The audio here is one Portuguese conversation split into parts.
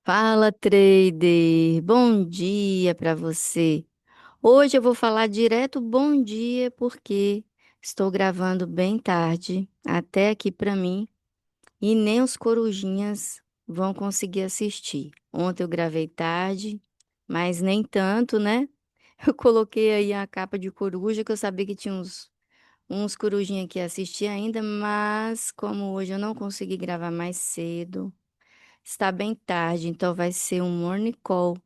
Fala, trader. Bom dia para você. Hoje eu vou falar direto bom dia porque estou gravando bem tarde, até aqui para mim, e nem os corujinhas vão conseguir assistir. Ontem eu gravei tarde, mas nem tanto, né? Eu coloquei aí a capa de coruja que eu sabia que tinha uns corujinhas que assistir ainda, mas como hoje eu não consegui gravar mais cedo, está bem tarde, então vai ser um morning call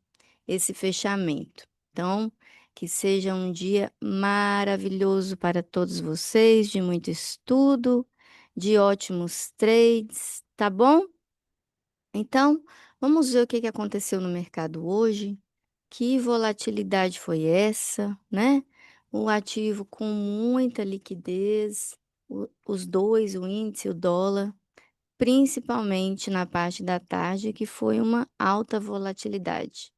esse fechamento. Então, que seja um dia maravilhoso para todos vocês, de muito estudo, de ótimos trades, tá bom? Então, vamos ver o que que aconteceu no mercado hoje. Que volatilidade foi essa, né? O ativo com muita liquidez, os dois, o índice, o dólar, principalmente na parte da tarde, que foi uma alta volatilidade.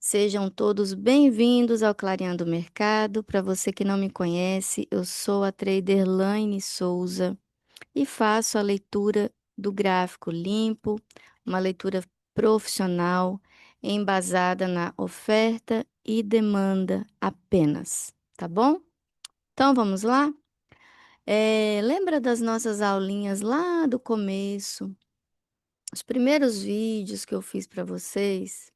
Sejam todos bem-vindos ao Clareando o Mercado. Para você que não me conhece, eu sou a trader Laine Souza e faço a leitura do gráfico limpo, uma leitura profissional, embasada na oferta e demanda apenas, tá bom? Então vamos lá? Lembra das nossas aulinhas lá do começo? Os primeiros vídeos que eu fiz para vocês,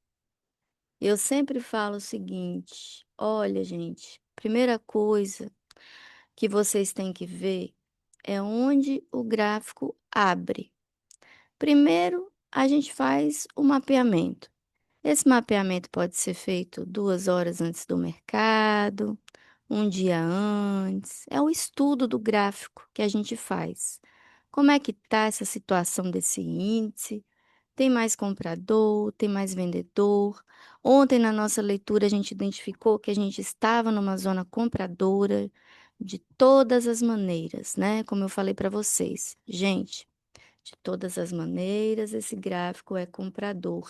eu sempre falo o seguinte: olha, gente, primeira coisa que vocês têm que ver é onde o gráfico abre. Primeiro, a gente faz o mapeamento. Esse mapeamento pode ser feito 2 horas antes do mercado, um dia antes. É o estudo do gráfico que a gente faz. Como é que está essa situação desse índice? Tem mais comprador, tem mais vendedor. Ontem, na nossa leitura, a gente identificou que a gente estava numa zona compradora de todas as maneiras, né? Como eu falei para vocês. Gente, de todas as maneiras, esse gráfico é comprador.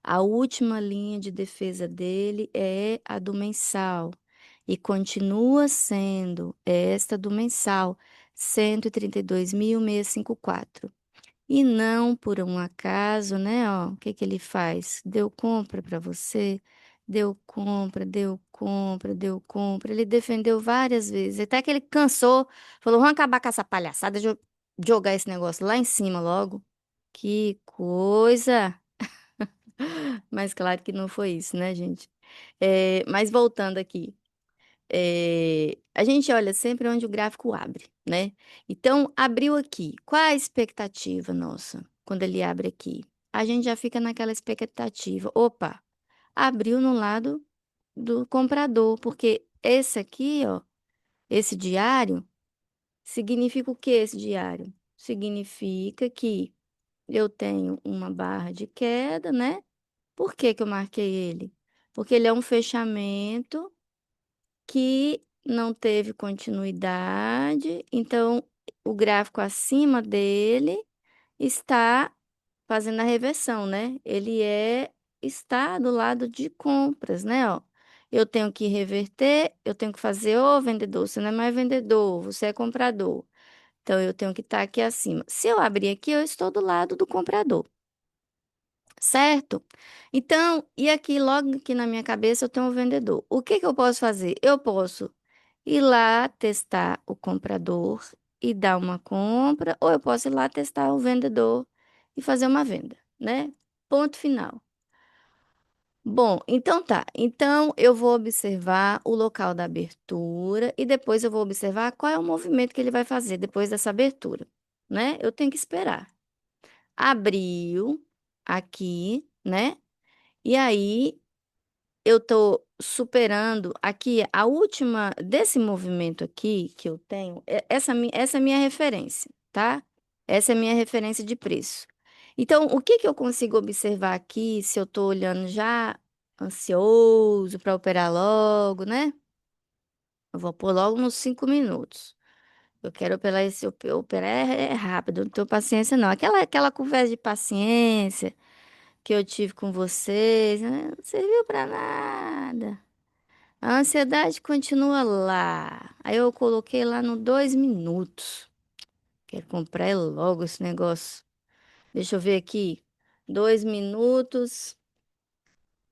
A última linha de defesa dele é a do mensal e continua sendo esta do mensal, 132.654. E não por um acaso, né? Ó, o que que ele faz? Deu compra para você, deu compra, deu compra, deu compra. Ele defendeu várias vezes, até que ele cansou, falou: vamos acabar com essa palhaçada, jogar esse negócio lá em cima logo. Que coisa! Mas claro que não foi isso, né, gente? Mas voltando aqui. A gente olha sempre onde o gráfico abre, né? Então, abriu aqui. Qual é a expectativa nossa quando ele abre aqui? A gente já fica naquela expectativa. Opa, abriu no lado do comprador, porque esse aqui, ó, esse diário, significa o que esse diário? Significa que eu tenho uma barra de queda, né? Por que que eu marquei ele? Porque ele é um fechamento que não teve continuidade, então o gráfico acima dele está fazendo a reversão, né? Está do lado de compras, né, ó. Eu tenho que reverter, eu tenho que fazer, ô vendedor, você não é mais vendedor, você é comprador. Então eu tenho que estar aqui acima. Se eu abrir aqui, eu estou do lado do comprador. Certo? Então, e aqui, logo aqui na minha cabeça, eu tenho um vendedor. O que que eu posso fazer? Eu posso ir lá testar o comprador e dar uma compra, ou eu posso ir lá testar o vendedor e fazer uma venda, né? Ponto final. Bom, então tá. Então eu vou observar o local da abertura e depois eu vou observar qual é o movimento que ele vai fazer depois dessa abertura, né? Eu tenho que esperar. Abriu aqui, né? E aí eu tô superando aqui a última desse movimento aqui que eu tenho, essa é a minha referência, tá? Essa é a minha referência de preço. Então, o que que eu consigo observar aqui se eu tô olhando já ansioso para operar logo, né? Eu vou pôr logo nos 5 minutos. Eu quero operar esse operar é rápido, não tenho paciência não. Aquela conversa de paciência que eu tive com vocês, né, não serviu para nada. A ansiedade continua lá. Aí eu coloquei lá no 2 minutos. Quero comprar logo esse negócio. Deixa eu ver aqui. 2 minutos,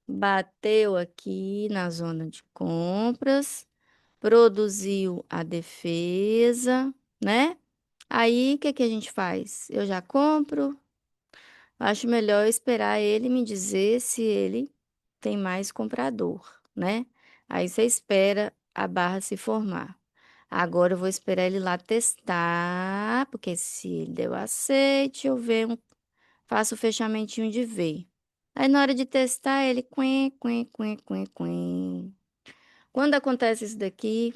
bateu aqui na zona de compras, produziu a defesa, né? Aí, o que que a gente faz? Eu já compro, acho melhor esperar ele me dizer se ele tem mais comprador, né? Aí você espera a barra se formar. Agora eu vou esperar ele lá testar, porque se ele deu aceite, eu venho, faço o fechamentinho de V. Aí na hora de testar, ele quen, quen, quen, quen, quen. Quando acontece isso daqui,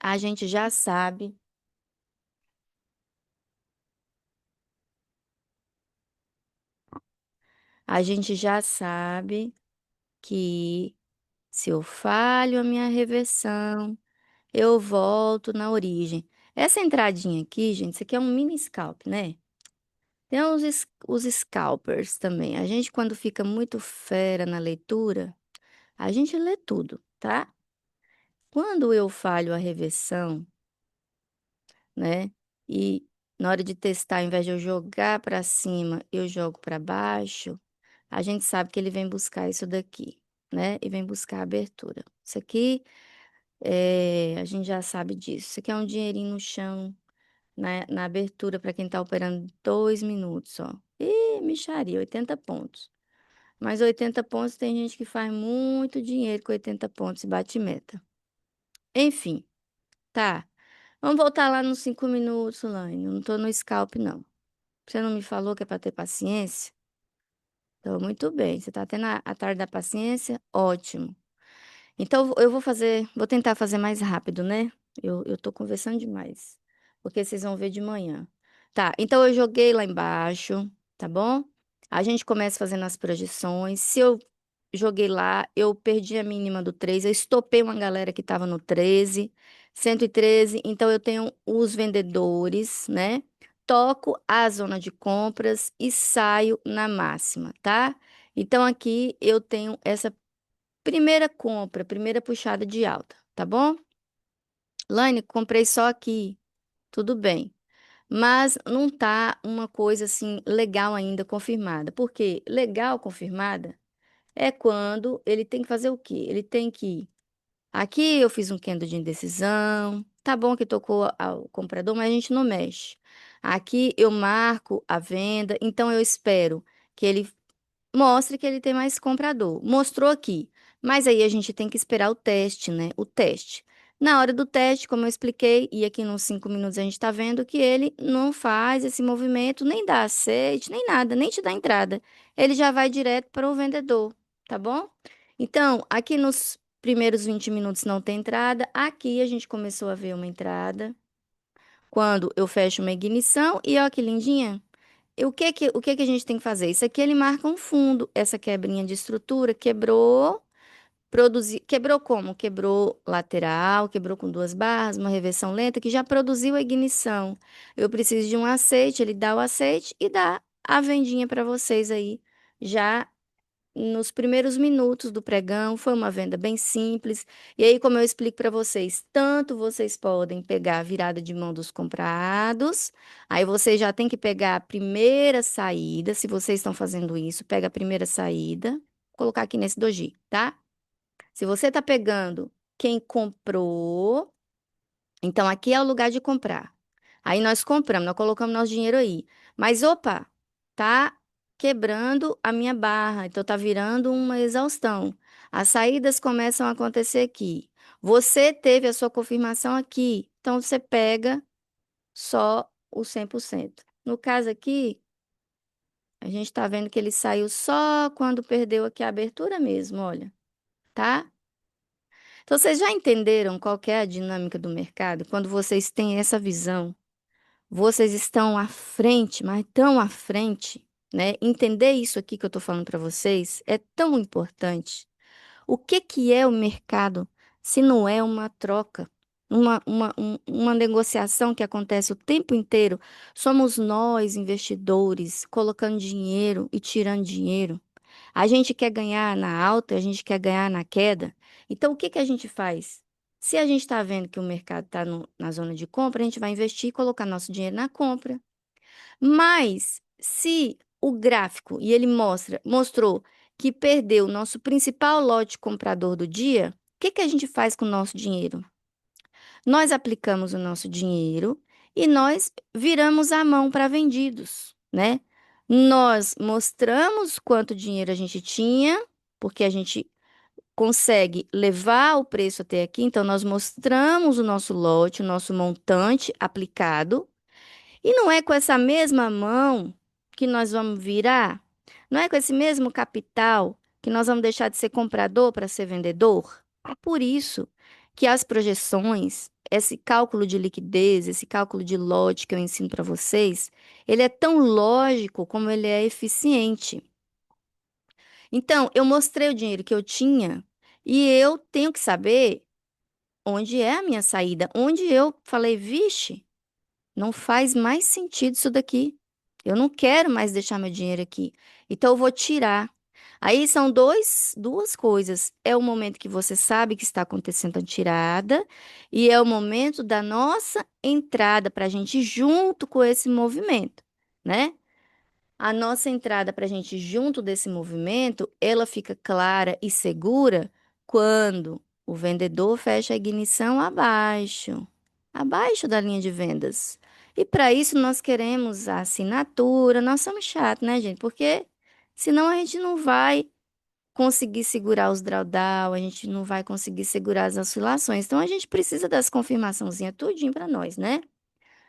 a gente já sabe, a gente já sabe que se eu falho a minha reversão, eu volto na origem. Essa entradinha aqui, gente, isso aqui é um mini scalp, né? Tem os scalpers também. A gente, quando fica muito fera na leitura, a gente lê tudo, tá? Quando eu falho a reversão, né? E na hora de testar, ao invés de eu jogar para cima, eu jogo para baixo, a gente sabe que ele vem buscar isso daqui, né? E vem buscar a abertura. Isso aqui, a gente já sabe disso. Isso aqui é um dinheirinho no chão, na abertura, para quem tá operando 2 minutos, ó. Ih, mixaria, 80 pontos. Mas 80 pontos tem gente que faz muito dinheiro com 80 pontos e bate meta. Enfim, tá. Vamos voltar lá nos 5 minutos, Laine. Eu não tô no scalp, não. Você não me falou que é para ter paciência? Então, muito bem. Você tá tendo a tarde da paciência? Ótimo. Então, eu vou tentar fazer mais rápido, né? Eu tô conversando demais. Porque vocês vão ver de manhã. Tá, então eu joguei lá embaixo, tá bom? A gente começa fazendo as projeções. Se eu joguei lá, eu perdi a mínima do 3, eu estopei uma galera que tava no 13, 113. Então eu tenho os vendedores, né? Toco a zona de compras e saio na máxima, tá? Então aqui eu tenho essa primeira compra, primeira puxada de alta, tá bom? Laine, comprei só aqui, tudo bem. Mas não tá uma coisa assim legal ainda confirmada. Porque legal confirmada é quando ele tem que fazer o quê? Ele tem que. Aqui eu fiz um candle de indecisão. Tá bom que tocou o comprador, mas a gente não mexe. Aqui eu marco a venda, então eu espero que ele mostre que ele tem mais comprador. Mostrou aqui. Mas aí a gente tem que esperar o teste, né? O teste. Na hora do teste, como eu expliquei, e aqui nos 5 minutos a gente está vendo que ele não faz esse movimento, nem dá aceite, nem nada, nem te dá entrada. Ele já vai direto para o vendedor, tá bom? Então, aqui nos primeiros 20 minutos não tem entrada. Aqui a gente começou a ver uma entrada. Quando eu fecho uma ignição, e ó que lindinha. E o que que a gente tem que fazer? Isso aqui ele marca um fundo. Essa quebrinha de estrutura quebrou, quebrou como? Quebrou lateral, quebrou com 2 barras, uma reversão lenta que já produziu a ignição. Eu preciso de um aceite, ele dá o aceite e dá a vendinha para vocês aí, já nos primeiros minutos do pregão. Foi uma venda bem simples. E aí, como eu explico para vocês, tanto vocês podem pegar a virada de mão dos comprados, aí vocês já tem que pegar a primeira saída. Se vocês estão fazendo isso, pega a primeira saída, vou colocar aqui nesse doji, tá? Se você está pegando quem comprou, então aqui é o lugar de comprar. Aí nós compramos, nós colocamos nosso dinheiro aí. Mas opa, tá quebrando a minha barra, então tá virando uma exaustão. As saídas começam a acontecer aqui. Você teve a sua confirmação aqui, então você pega só o 100%. No caso aqui, a gente tá vendo que ele saiu só quando perdeu aqui a abertura mesmo, olha, tá? Então, vocês já entenderam qual que é a dinâmica do mercado? Quando vocês têm essa visão, vocês estão à frente, mas tão à frente, né? Entender isso aqui que eu estou falando para vocês é tão importante. O que que é o mercado se não é uma troca, uma negociação que acontece o tempo inteiro? Somos nós, investidores, colocando dinheiro e tirando dinheiro. A gente quer ganhar na alta, a gente quer ganhar na queda. Então, o que que a gente faz? Se a gente está vendo que o mercado está na zona de compra, a gente vai investir e colocar nosso dinheiro na compra. Mas, se o gráfico e ele mostrou que perdeu o nosso principal lote comprador do dia, o que que a gente faz com o nosso dinheiro? Nós aplicamos o nosso dinheiro e nós viramos a mão para vendidos, né? Nós mostramos quanto dinheiro a gente tinha, porque a gente consegue levar o preço até aqui, então nós mostramos o nosso lote, o nosso montante aplicado. E não é com essa mesma mão que nós vamos virar? Não é com esse mesmo capital que nós vamos deixar de ser comprador para ser vendedor? É por isso que as projeções, esse cálculo de liquidez, esse cálculo de lote que eu ensino para vocês, ele é tão lógico como ele é eficiente. Então, eu mostrei o dinheiro que eu tinha e eu tenho que saber onde é a minha saída, onde eu falei, vixe. Não faz mais sentido isso daqui. Eu não quero mais deixar meu dinheiro aqui. Então eu vou tirar. Aí são duas coisas. É o momento que você sabe que está acontecendo a tirada, e é o momento da nossa entrada para a gente ir junto com esse movimento, né? A nossa entrada para a gente junto desse movimento, ela fica clara e segura quando o vendedor fecha a ignição abaixo da linha de vendas. E para isso nós queremos a assinatura. Nós somos chatos, né, gente? Porque senão a gente não vai conseguir segurar os drawdown, a gente não vai conseguir segurar as oscilações. Então a gente precisa das confirmaçãozinhas tudinho para nós, né?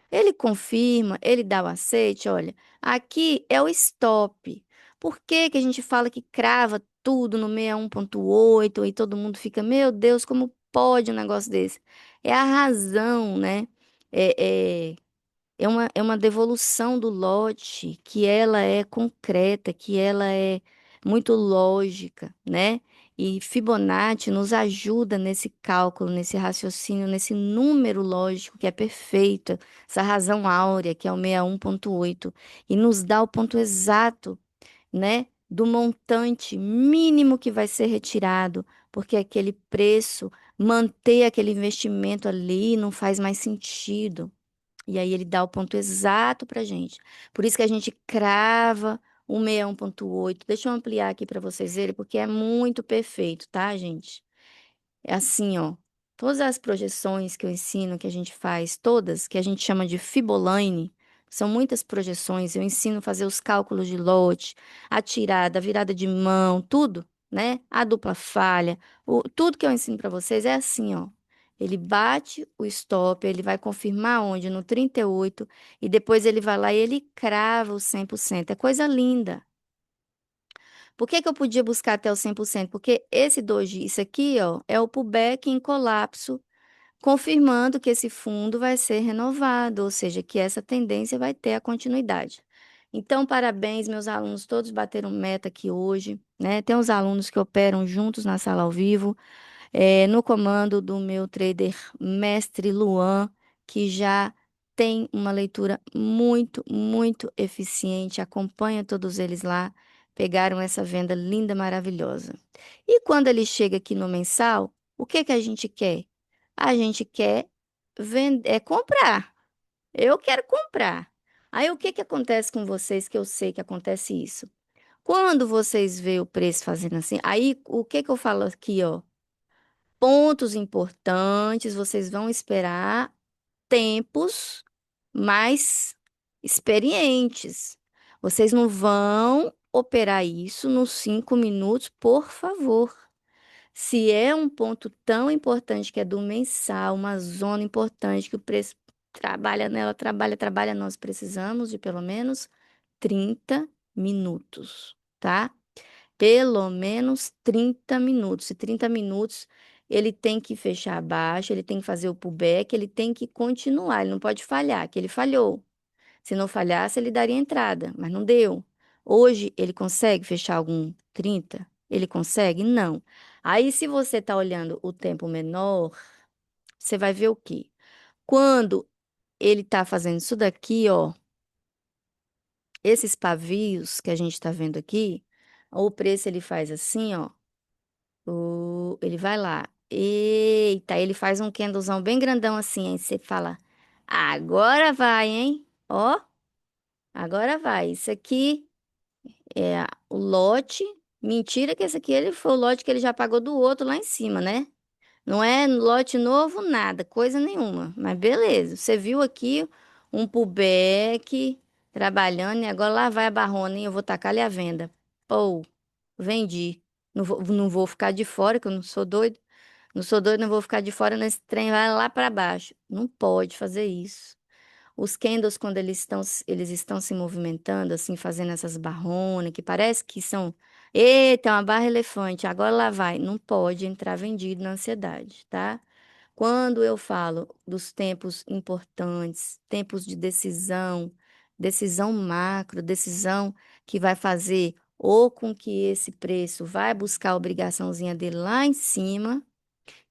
Ele confirma, ele dá o aceite, olha, aqui é o stop. Por que que a gente fala que crava tudo no 61,8 e todo mundo fica, meu Deus, como pode um negócio desse? É a razão, né? É, é uma devolução do lote que ela é concreta, que ela é muito lógica, né? E Fibonacci nos ajuda nesse cálculo, nesse raciocínio, nesse número lógico que é perfeito, essa razão áurea, que é o 61,8, e nos dá o ponto exato, né? Do montante mínimo que vai ser retirado, porque aquele preço, manter aquele investimento ali não faz mais sentido. E aí ele dá o ponto exato pra gente. Por isso que a gente crava o 61,8. Deixa eu ampliar aqui para vocês verem, porque é muito perfeito, tá, gente? É assim, ó. Todas as projeções que eu ensino, que a gente faz, todas, que a gente chama de Fiboline, são muitas projeções. Eu ensino a fazer os cálculos de lote, a tirada, a virada de mão, tudo, né? A dupla falha. Tudo que eu ensino para vocês é assim, ó. Ele bate o stop, ele vai confirmar onde? No 38, e depois ele vai lá e ele crava o 100%. É coisa linda. Por que que eu podia buscar até o 100%? Porque esse doji, isso aqui, ó, é o pullback em colapso, confirmando que esse fundo vai ser renovado, ou seja, que essa tendência vai ter a continuidade. Então, parabéns, meus alunos, todos bateram meta aqui hoje, né? Tem uns alunos que operam juntos na sala ao vivo no comando do meu trader mestre Luan, que já tem uma leitura muito, muito eficiente. Acompanha todos eles lá. Pegaram essa venda linda, maravilhosa. E quando ele chega aqui no mensal, o que que a gente quer? A gente quer vender, comprar. Eu quero comprar. Aí o que que acontece com vocês que eu sei que acontece isso? Quando vocês veem o preço fazendo assim, aí o que que eu falo aqui, ó? Pontos importantes, vocês vão esperar tempos mais experientes. Vocês não vão operar isso nos 5 minutos, por favor. Se é um ponto tão importante que é do mensal, uma zona importante que o preço trabalha nela, trabalha, trabalha, nós precisamos de pelo menos 30 minutos, tá? Pelo menos 30 minutos. E 30 minutos ele tem que fechar abaixo, ele tem que fazer o pullback, ele tem que continuar, ele não pode falhar, que ele falhou. Se não falhasse, ele daria entrada, mas não deu. Hoje ele consegue fechar algum 30? Ele consegue? Não. Aí, se você está olhando o tempo menor, você vai ver o quê? Quando ele está fazendo isso daqui, ó, esses pavios que a gente está vendo aqui, o preço ele faz assim, ó. Ele vai lá. Eita, ele faz um candlezão bem grandão assim. Aí você fala: agora vai, hein? Ó, agora vai. Isso aqui. É o lote. Mentira que esse aqui ele foi o lote que ele já pagou do outro lá em cima, né? Não é lote novo, nada, coisa nenhuma. Mas beleza, você viu aqui um pullback trabalhando e agora lá vai a Barrona, hein? Eu vou tacar ali a venda. Pô, vendi. Não vou ficar de fora, que eu não sou doido. Não sou doido, não vou ficar de fora nesse trem, vai lá para baixo. Não pode fazer isso. Os candles, quando eles estão se movimentando, assim, fazendo essas barronas, que parece que são. Eita, é uma barra elefante, agora lá vai. Não pode entrar vendido na ansiedade, tá? Quando eu falo dos tempos importantes, tempos de decisão, decisão macro, decisão que vai fazer ou com que esse preço vai buscar a obrigaçãozinha dele lá em cima,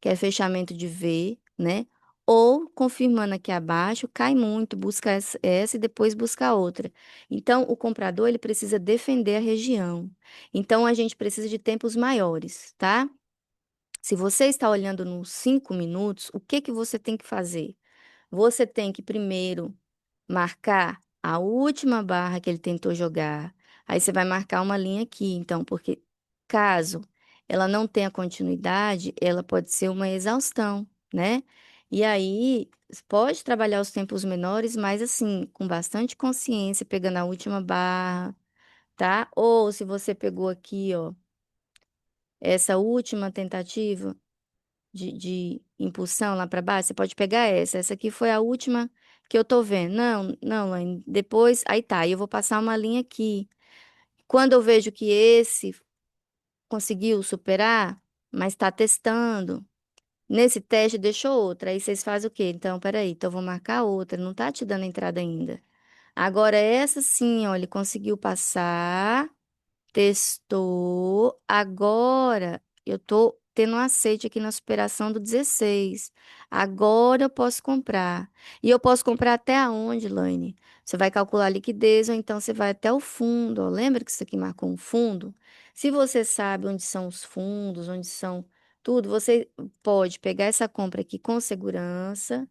que é fechamento de V, né? Ou confirmando aqui abaixo, cai muito, busca essa e depois busca outra. Então, o comprador ele precisa defender a região. Então, a gente precisa de tempos maiores, tá? Se você está olhando nos 5 minutos, o que que você tem que fazer? Você tem que primeiro marcar a última barra que ele tentou jogar. Aí você vai marcar uma linha aqui, então, porque caso ela não tenha continuidade, ela pode ser uma exaustão, né? E aí pode trabalhar os tempos menores, mas assim, com bastante consciência, pegando a última barra, tá? Ou se você pegou aqui, ó, essa última tentativa de impulsão lá para baixo, você pode pegar essa. Essa aqui foi a última que eu tô vendo. Não, não, Laine, depois, aí tá, eu vou passar uma linha aqui. Quando eu vejo que esse conseguiu superar, mas está testando, nesse teste deixou outra, aí vocês fazem o quê? Então, peraí, então eu vou marcar outra, não tá te dando entrada ainda. Agora, essa sim, ó, ele conseguiu passar. Testou. Agora eu tô tendo um aceite aqui na superação do 16. Agora eu posso comprar. E eu posso comprar até aonde, Laine? Você vai calcular a liquidez ou então você vai até o fundo. Ó. Lembra que isso aqui marcou um fundo? Se você sabe onde são os fundos, onde são tudo, você pode pegar essa compra aqui com segurança,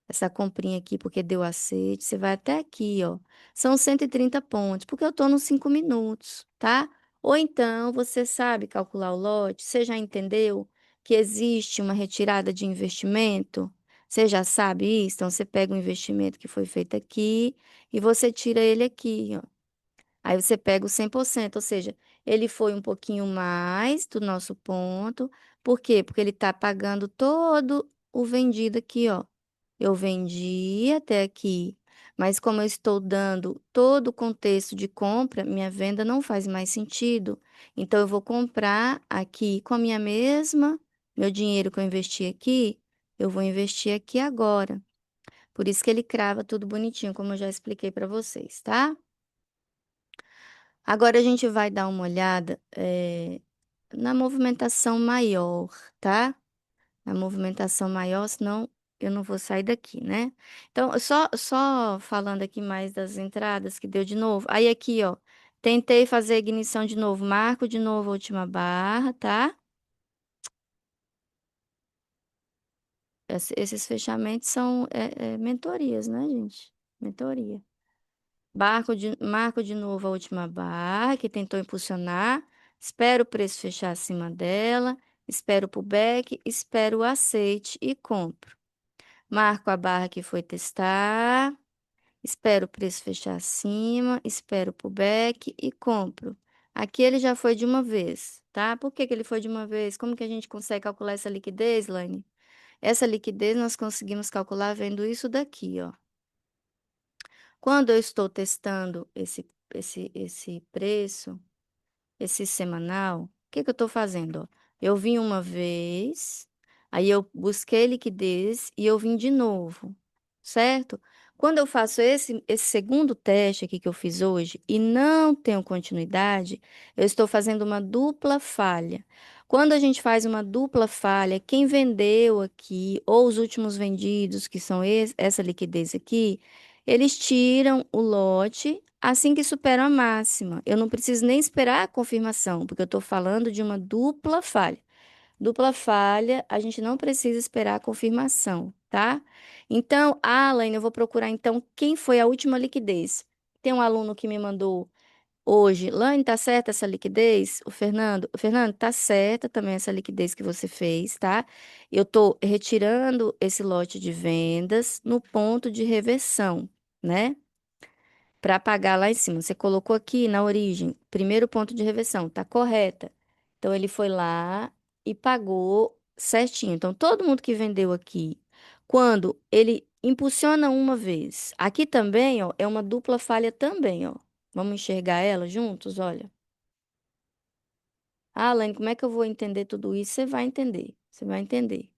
essa comprinha aqui porque deu aceite, você vai até aqui, ó. São 130 pontos, porque eu tô nos 5 minutos, tá? Ou então, você sabe calcular o lote, você já entendeu que existe uma retirada de investimento? Você já sabe isso? Então, você pega o investimento que foi feito aqui e você tira ele aqui, ó. Aí você pega o 100%, ou seja, ele foi um pouquinho mais do nosso ponto. Por quê? Porque ele está pagando todo o vendido aqui, ó. Eu vendi até aqui, mas como eu estou dando todo o contexto de compra, minha venda não faz mais sentido. Então, eu vou comprar aqui com a minha mesma, meu dinheiro que eu investi aqui, eu vou investir aqui agora. Por isso que ele crava tudo bonitinho, como eu já expliquei para vocês, tá? Agora a gente vai dar uma olhada, na movimentação maior, tá? Na movimentação maior, senão eu não vou sair daqui, né? Então, só falando aqui mais das entradas que deu de novo. Aí aqui, ó, tentei fazer a ignição de novo, marco de novo a última barra, tá? Esses fechamentos são mentorias, né, gente? Mentoria. Marco de novo a última barra que tentou impulsionar. Espero o preço fechar acima dela. Espero o pullback. Espero o aceite e compro. Marco a barra que foi testar. Espero o preço fechar acima. Espero o pullback e compro. Aqui ele já foi de uma vez, tá? Por que que ele foi de uma vez? Como que a gente consegue calcular essa liquidez, Laine? Essa liquidez nós conseguimos calcular vendo isso daqui, ó. Quando eu estou testando esse preço, esse semanal, o que que eu estou fazendo? Ó? Eu vim uma vez, aí eu busquei liquidez e eu vim de novo, certo? Quando eu faço esse segundo teste aqui que eu fiz hoje e não tenho continuidade, eu estou fazendo uma dupla falha. Quando a gente faz uma dupla falha, quem vendeu aqui, ou os últimos vendidos, que são essa liquidez aqui, eles tiram o lote assim que superam a máxima. Eu não preciso nem esperar a confirmação, porque eu estou falando de uma dupla falha. Dupla falha, a gente não precisa esperar a confirmação, tá? Então, Alan, eu vou procurar então quem foi a última liquidez. Tem um aluno que me mandou. Hoje, Lane, tá certa essa liquidez? O Fernando, tá certa também essa liquidez que você fez, tá? Eu tô retirando esse lote de vendas no ponto de reversão, né? Para pagar lá em cima. Você colocou aqui na origem, primeiro ponto de reversão, tá correta. Então ele foi lá e pagou certinho. Então todo mundo que vendeu aqui, quando ele impulsiona uma vez, aqui também, ó, é uma dupla falha também, ó. Vamos enxergar ela juntos, olha. Ah, Elaine, como é que eu vou entender tudo isso? Você vai entender. Você vai entender.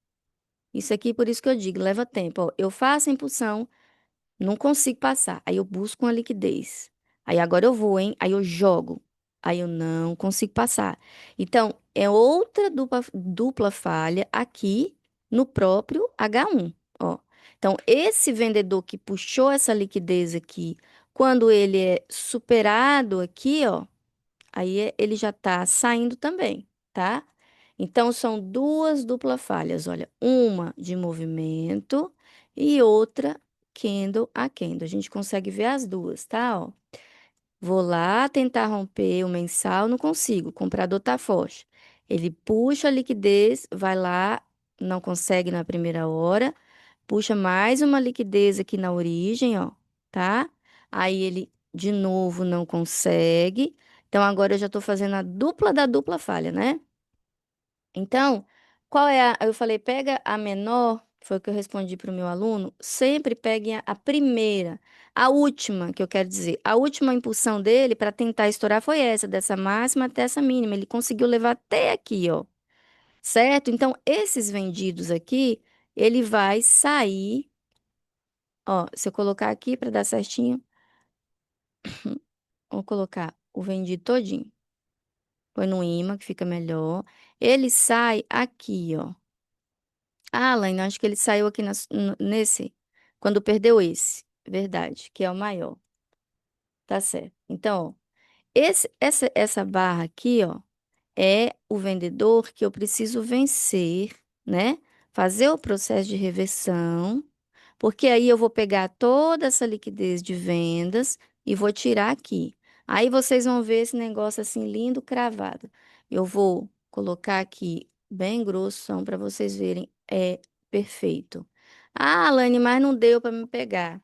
Isso aqui, por isso que eu digo, leva tempo. Ó. Eu faço a impulsão, não consigo passar. Aí eu busco uma liquidez. Aí agora eu vou, hein? Aí eu jogo. Aí eu não consigo passar. Então, é outra dupla falha aqui no próprio H1, ó. Então, esse vendedor que puxou essa liquidez aqui, quando ele é superado aqui, ó, aí ele já tá saindo também, tá? Então, são duas duplas falhas, olha, uma de movimento e outra candle a candle. A gente consegue ver as duas, tá? Ó, vou lá tentar romper o mensal, não consigo, o comprador tá forte. Ele puxa a liquidez, vai lá, não consegue na primeira hora, puxa mais uma liquidez aqui na origem, ó, tá? Aí ele de novo não consegue. Então agora eu já tô fazendo a dupla da dupla falha, né? Então, qual é a. Eu falei, pega a menor, foi o que eu respondi para o meu aluno. Sempre peguem a primeira, a última, que eu quero dizer. A última impulsão dele para tentar estourar foi essa, dessa máxima até essa mínima. Ele conseguiu levar até aqui, ó. Certo? Então, esses vendidos aqui, ele vai sair. Ó, se eu colocar aqui para dar certinho, vou colocar o vendido todinho. Põe no imã, que fica melhor. Ele sai aqui, ó. Ah, Alain, acho que ele saiu aqui nesse, quando perdeu esse, verdade, que é o maior, tá certo. Então, ó, essa barra aqui, ó, é o vendedor que eu preciso vencer, né? Fazer o processo de reversão, porque aí eu vou pegar toda essa liquidez de vendas e vou tirar aqui. Aí vocês vão ver esse negócio assim lindo cravado. Eu vou colocar aqui bem grosso para vocês verem. É perfeito. Ah, Alane, mas não deu para me pegar.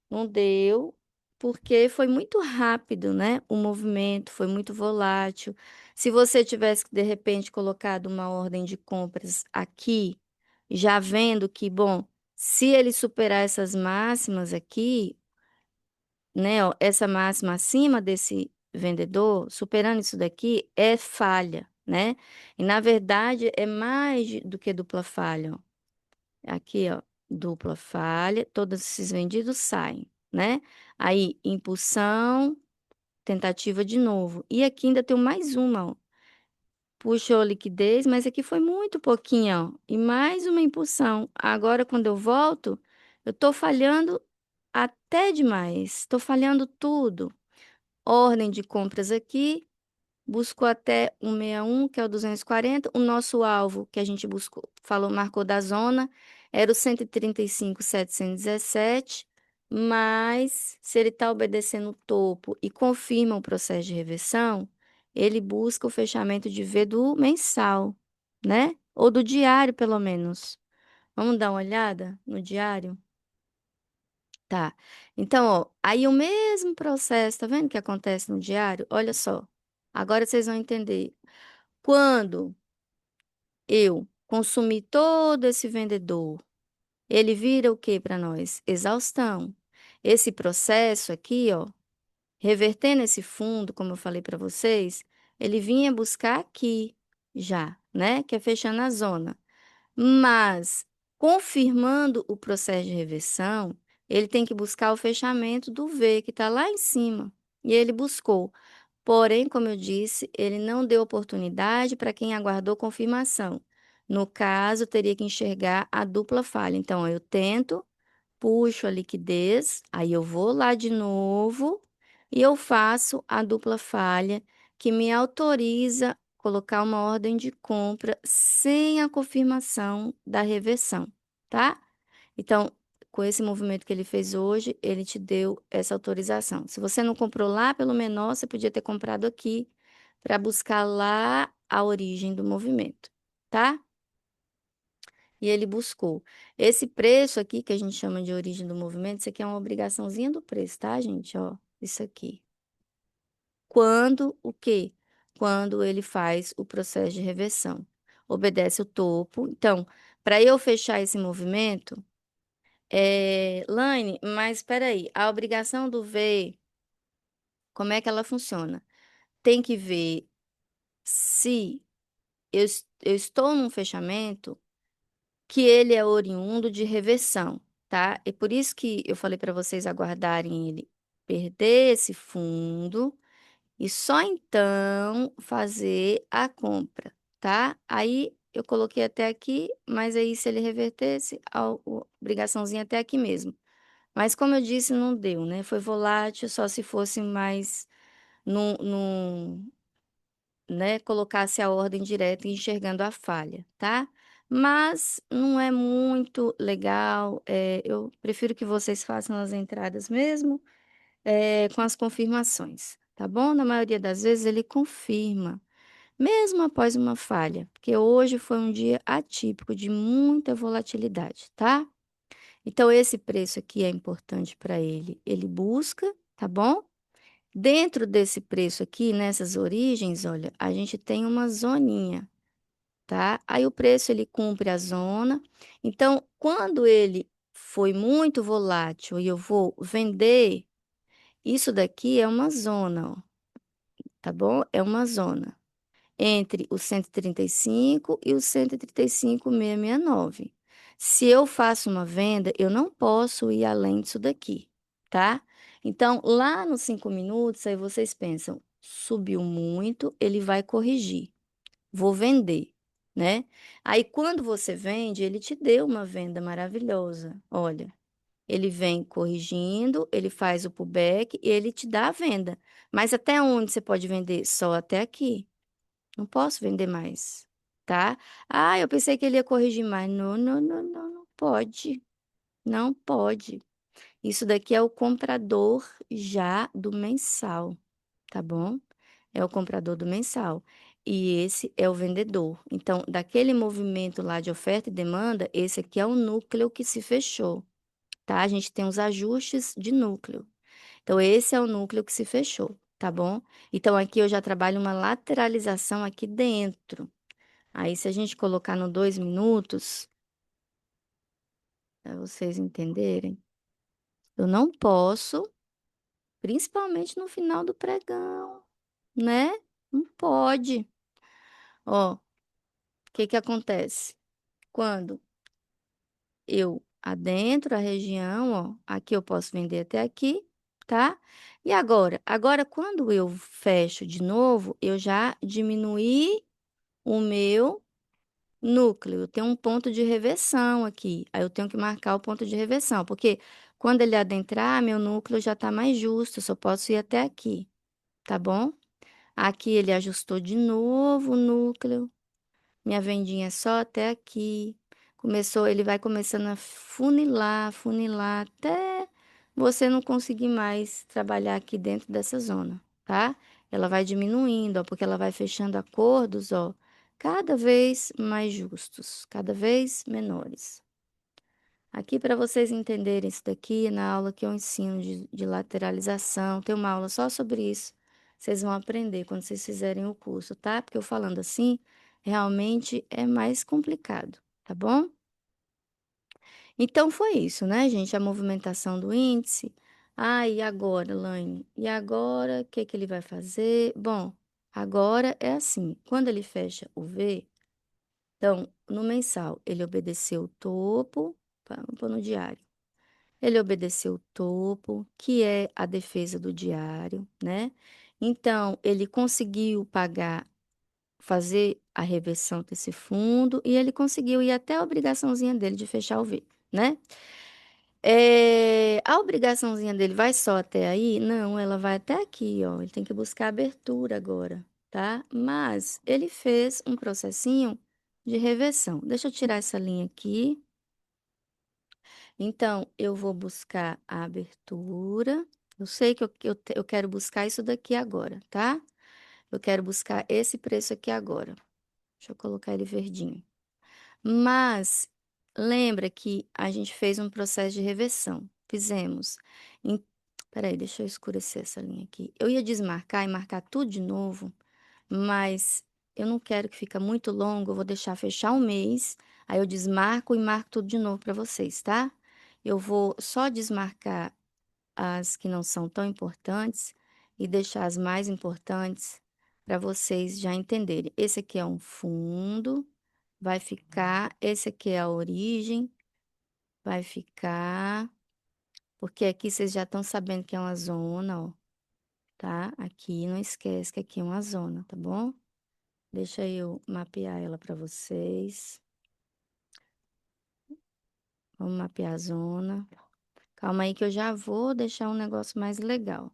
Não deu, porque foi muito rápido, né? O movimento foi muito volátil. Se você tivesse, de repente, colocado uma ordem de compras aqui, já vendo que, bom, se ele superar essas máximas aqui, né, ó, essa máxima acima desse vendedor, superando isso daqui, é falha, né? E na verdade é mais do que dupla falha, ó. Aqui, ó, dupla falha, todos esses vendidos saem, né? Aí, impulsão, tentativa de novo. E aqui ainda tem mais uma, ó. Puxou liquidez, mas aqui foi muito pouquinho, ó. E mais uma impulsão. Agora, quando eu volto, eu tô falhando até demais. Tô falhando tudo. Ordem de compras aqui. Buscou até 161, que é o 240. O nosso alvo, que a gente buscou, falou, marcou da zona, era o 135.717. Mas, se ele está obedecendo o topo e confirma o processo de reversão, ele busca o fechamento de V do mensal, né? Ou do diário, pelo menos. Vamos dar uma olhada no diário? Tá. Então, ó, aí o mesmo processo, tá vendo que acontece no diário? Olha só. Agora vocês vão entender. Quando eu consumi todo esse vendedor, ele vira o que para nós? Exaustão. Esse processo aqui, ó, revertendo esse fundo, como eu falei para vocês, ele vinha buscar aqui já, né? Que é fechando a zona. Mas, confirmando o processo de reversão, ele tem que buscar o fechamento do V, que está lá em cima. E ele buscou. Porém, como eu disse, ele não deu oportunidade para quem aguardou confirmação. No caso, teria que enxergar a dupla falha. Então, eu tento, puxo a liquidez, aí eu vou lá de novo e eu faço a dupla falha que me autoriza colocar uma ordem de compra sem a confirmação da reversão, tá? Então, com esse movimento que ele fez hoje, ele te deu essa autorização. Se você não comprou lá pelo menor, você podia ter comprado aqui para buscar lá a origem do movimento, tá? E ele buscou. Esse preço aqui, que a gente chama de origem do movimento, isso aqui é uma obrigaçãozinha do preço, tá, gente? Ó, isso aqui. Quando o quê? Quando ele faz o processo de reversão. Obedece o topo. Então, para eu fechar esse movimento, Laine, mas espera aí, a obrigação do V, como é que ela funciona? Tem que ver se eu estou num fechamento que ele é oriundo de reversão, tá? E por isso que eu falei para vocês aguardarem ele perder esse fundo e só então fazer a compra, tá? Aí eu coloquei até aqui, mas aí se ele revertesse, a obrigaçãozinha até aqui mesmo. Mas como eu disse, não deu, né? Foi volátil, só se fosse mais num, né, colocasse a ordem direta e enxergando a falha, tá? Mas não é muito legal. Eu prefiro que vocês façam as entradas mesmo, com as confirmações, tá bom? Na maioria das vezes ele confirma, mesmo após uma falha, porque hoje foi um dia atípico de muita volatilidade, tá? Então, esse preço aqui é importante para ele. Ele busca, tá bom? Dentro desse preço aqui, nessas origens, olha, a gente tem uma zoninha, tá? Aí o preço ele cumpre a zona. Então, quando ele foi muito volátil e eu vou vender, isso daqui é uma zona, ó, tá bom? É uma zona entre o 135 e o 135,669. Se eu faço uma venda, eu não posso ir além disso daqui, tá? Então, lá nos 5 minutos, aí vocês pensam, subiu muito, ele vai corrigir. Vou vender, né? Aí, quando você vende, ele te deu uma venda maravilhosa. Olha, ele vem corrigindo, ele faz o pullback e ele te dá a venda. Mas até onde você pode vender? Só até aqui. Não posso vender mais, tá? Ah, eu pensei que ele ia corrigir mais. Não, não, não, não, não pode. Não pode. Isso daqui é o comprador já do mensal, tá bom? É o comprador do mensal. E esse é o vendedor. Então, daquele movimento lá de oferta e demanda, esse aqui é o núcleo que se fechou, tá? A gente tem os ajustes de núcleo. Então, esse é o núcleo que se fechou, tá bom? Então, aqui eu já trabalho uma lateralização aqui dentro. Aí, se a gente colocar no 2 minutos, para vocês entenderem, eu não posso, principalmente no final do pregão, né? Não pode. Ó, o que que acontece? Quando eu adentro a região, ó, aqui eu posso vender até aqui, tá? E agora? Agora, quando eu fecho de novo, eu já diminuí o meu núcleo. Eu tenho um ponto de reversão aqui. Aí eu tenho que marcar o ponto de reversão, porque quando ele adentrar, meu núcleo já está mais justo, eu só posso ir até aqui, tá bom? Aqui ele ajustou de novo o núcleo. Minha vendinha é só até aqui. Começou, ele vai começando a funilar, funilar, até você não conseguir mais trabalhar aqui dentro dessa zona, tá? Ela vai diminuindo, ó, porque ela vai fechando acordos, ó, cada vez mais justos, cada vez menores. Aqui, para vocês entenderem isso daqui, na aula que eu ensino de lateralização, tem uma aula só sobre isso. Vocês vão aprender quando vocês fizerem o curso, tá? Porque eu falando assim, realmente é mais complicado, tá bom? Então, foi isso, né, gente? A movimentação do índice. Ah, e agora, Laine? E agora, o que que ele vai fazer? Bom, agora é assim, quando ele fecha o V, então, no mensal, ele obedeceu o topo, vamos pôr no diário. Ele obedeceu o topo, que é a defesa do diário, né? Então, ele conseguiu pagar, fazer a reversão desse fundo e ele conseguiu ir até a obrigaçãozinha dele de fechar o V, né? A obrigaçãozinha dele vai só até aí? Não, ela vai até aqui, ó. Ele tem que buscar abertura agora, tá? Mas ele fez um processinho de reversão. Deixa eu tirar essa linha aqui. Então, eu vou buscar a abertura. Eu sei que eu quero buscar isso daqui agora, tá? Eu quero buscar esse preço aqui agora. Deixa eu colocar ele verdinho. Mas lembra que a gente fez um processo de reversão. Fizemos. Em... Peraí, deixa eu escurecer essa linha aqui. Eu ia desmarcar e marcar tudo de novo, mas eu não quero que fique muito longo. Eu vou deixar fechar um mês, aí eu desmarco e marco tudo de novo para vocês, tá? Eu vou só desmarcar as que não são tão importantes e deixar as mais importantes para vocês já entenderem. Esse aqui é um fundo, vai ficar. Esse aqui é a origem, vai ficar. Porque aqui vocês já estão sabendo que é uma zona, ó, tá? Aqui não esquece que aqui é uma zona, tá bom? Deixa eu mapear ela para vocês. Vamos mapear a zona. Calma aí que eu já vou deixar um negócio mais legal.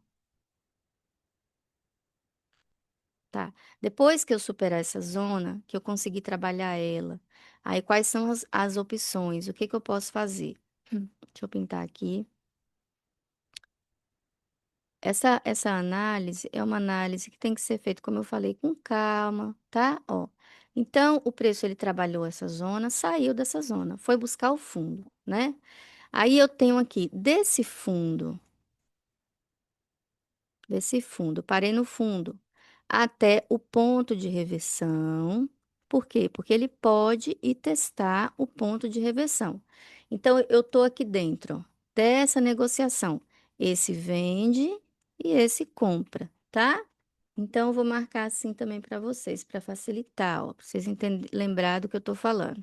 Tá. Depois que eu superar essa zona, que eu conseguir trabalhar ela, aí quais são as opções? O que que eu posso fazer? Deixa eu pintar aqui. Essa análise é uma análise que tem que ser feita, como eu falei, com calma, tá? Ó. Então, o preço ele trabalhou essa zona, saiu dessa zona, foi buscar o fundo, né? Aí eu tenho aqui, desse fundo, parei no fundo, até o ponto de reversão. Por quê? Porque ele pode ir testar o ponto de reversão. Então, eu estou aqui dentro, ó, dessa negociação. Esse vende e esse compra, tá? Então, eu vou marcar assim também para vocês, para facilitar, ó, para vocês lembrar do que eu estou falando.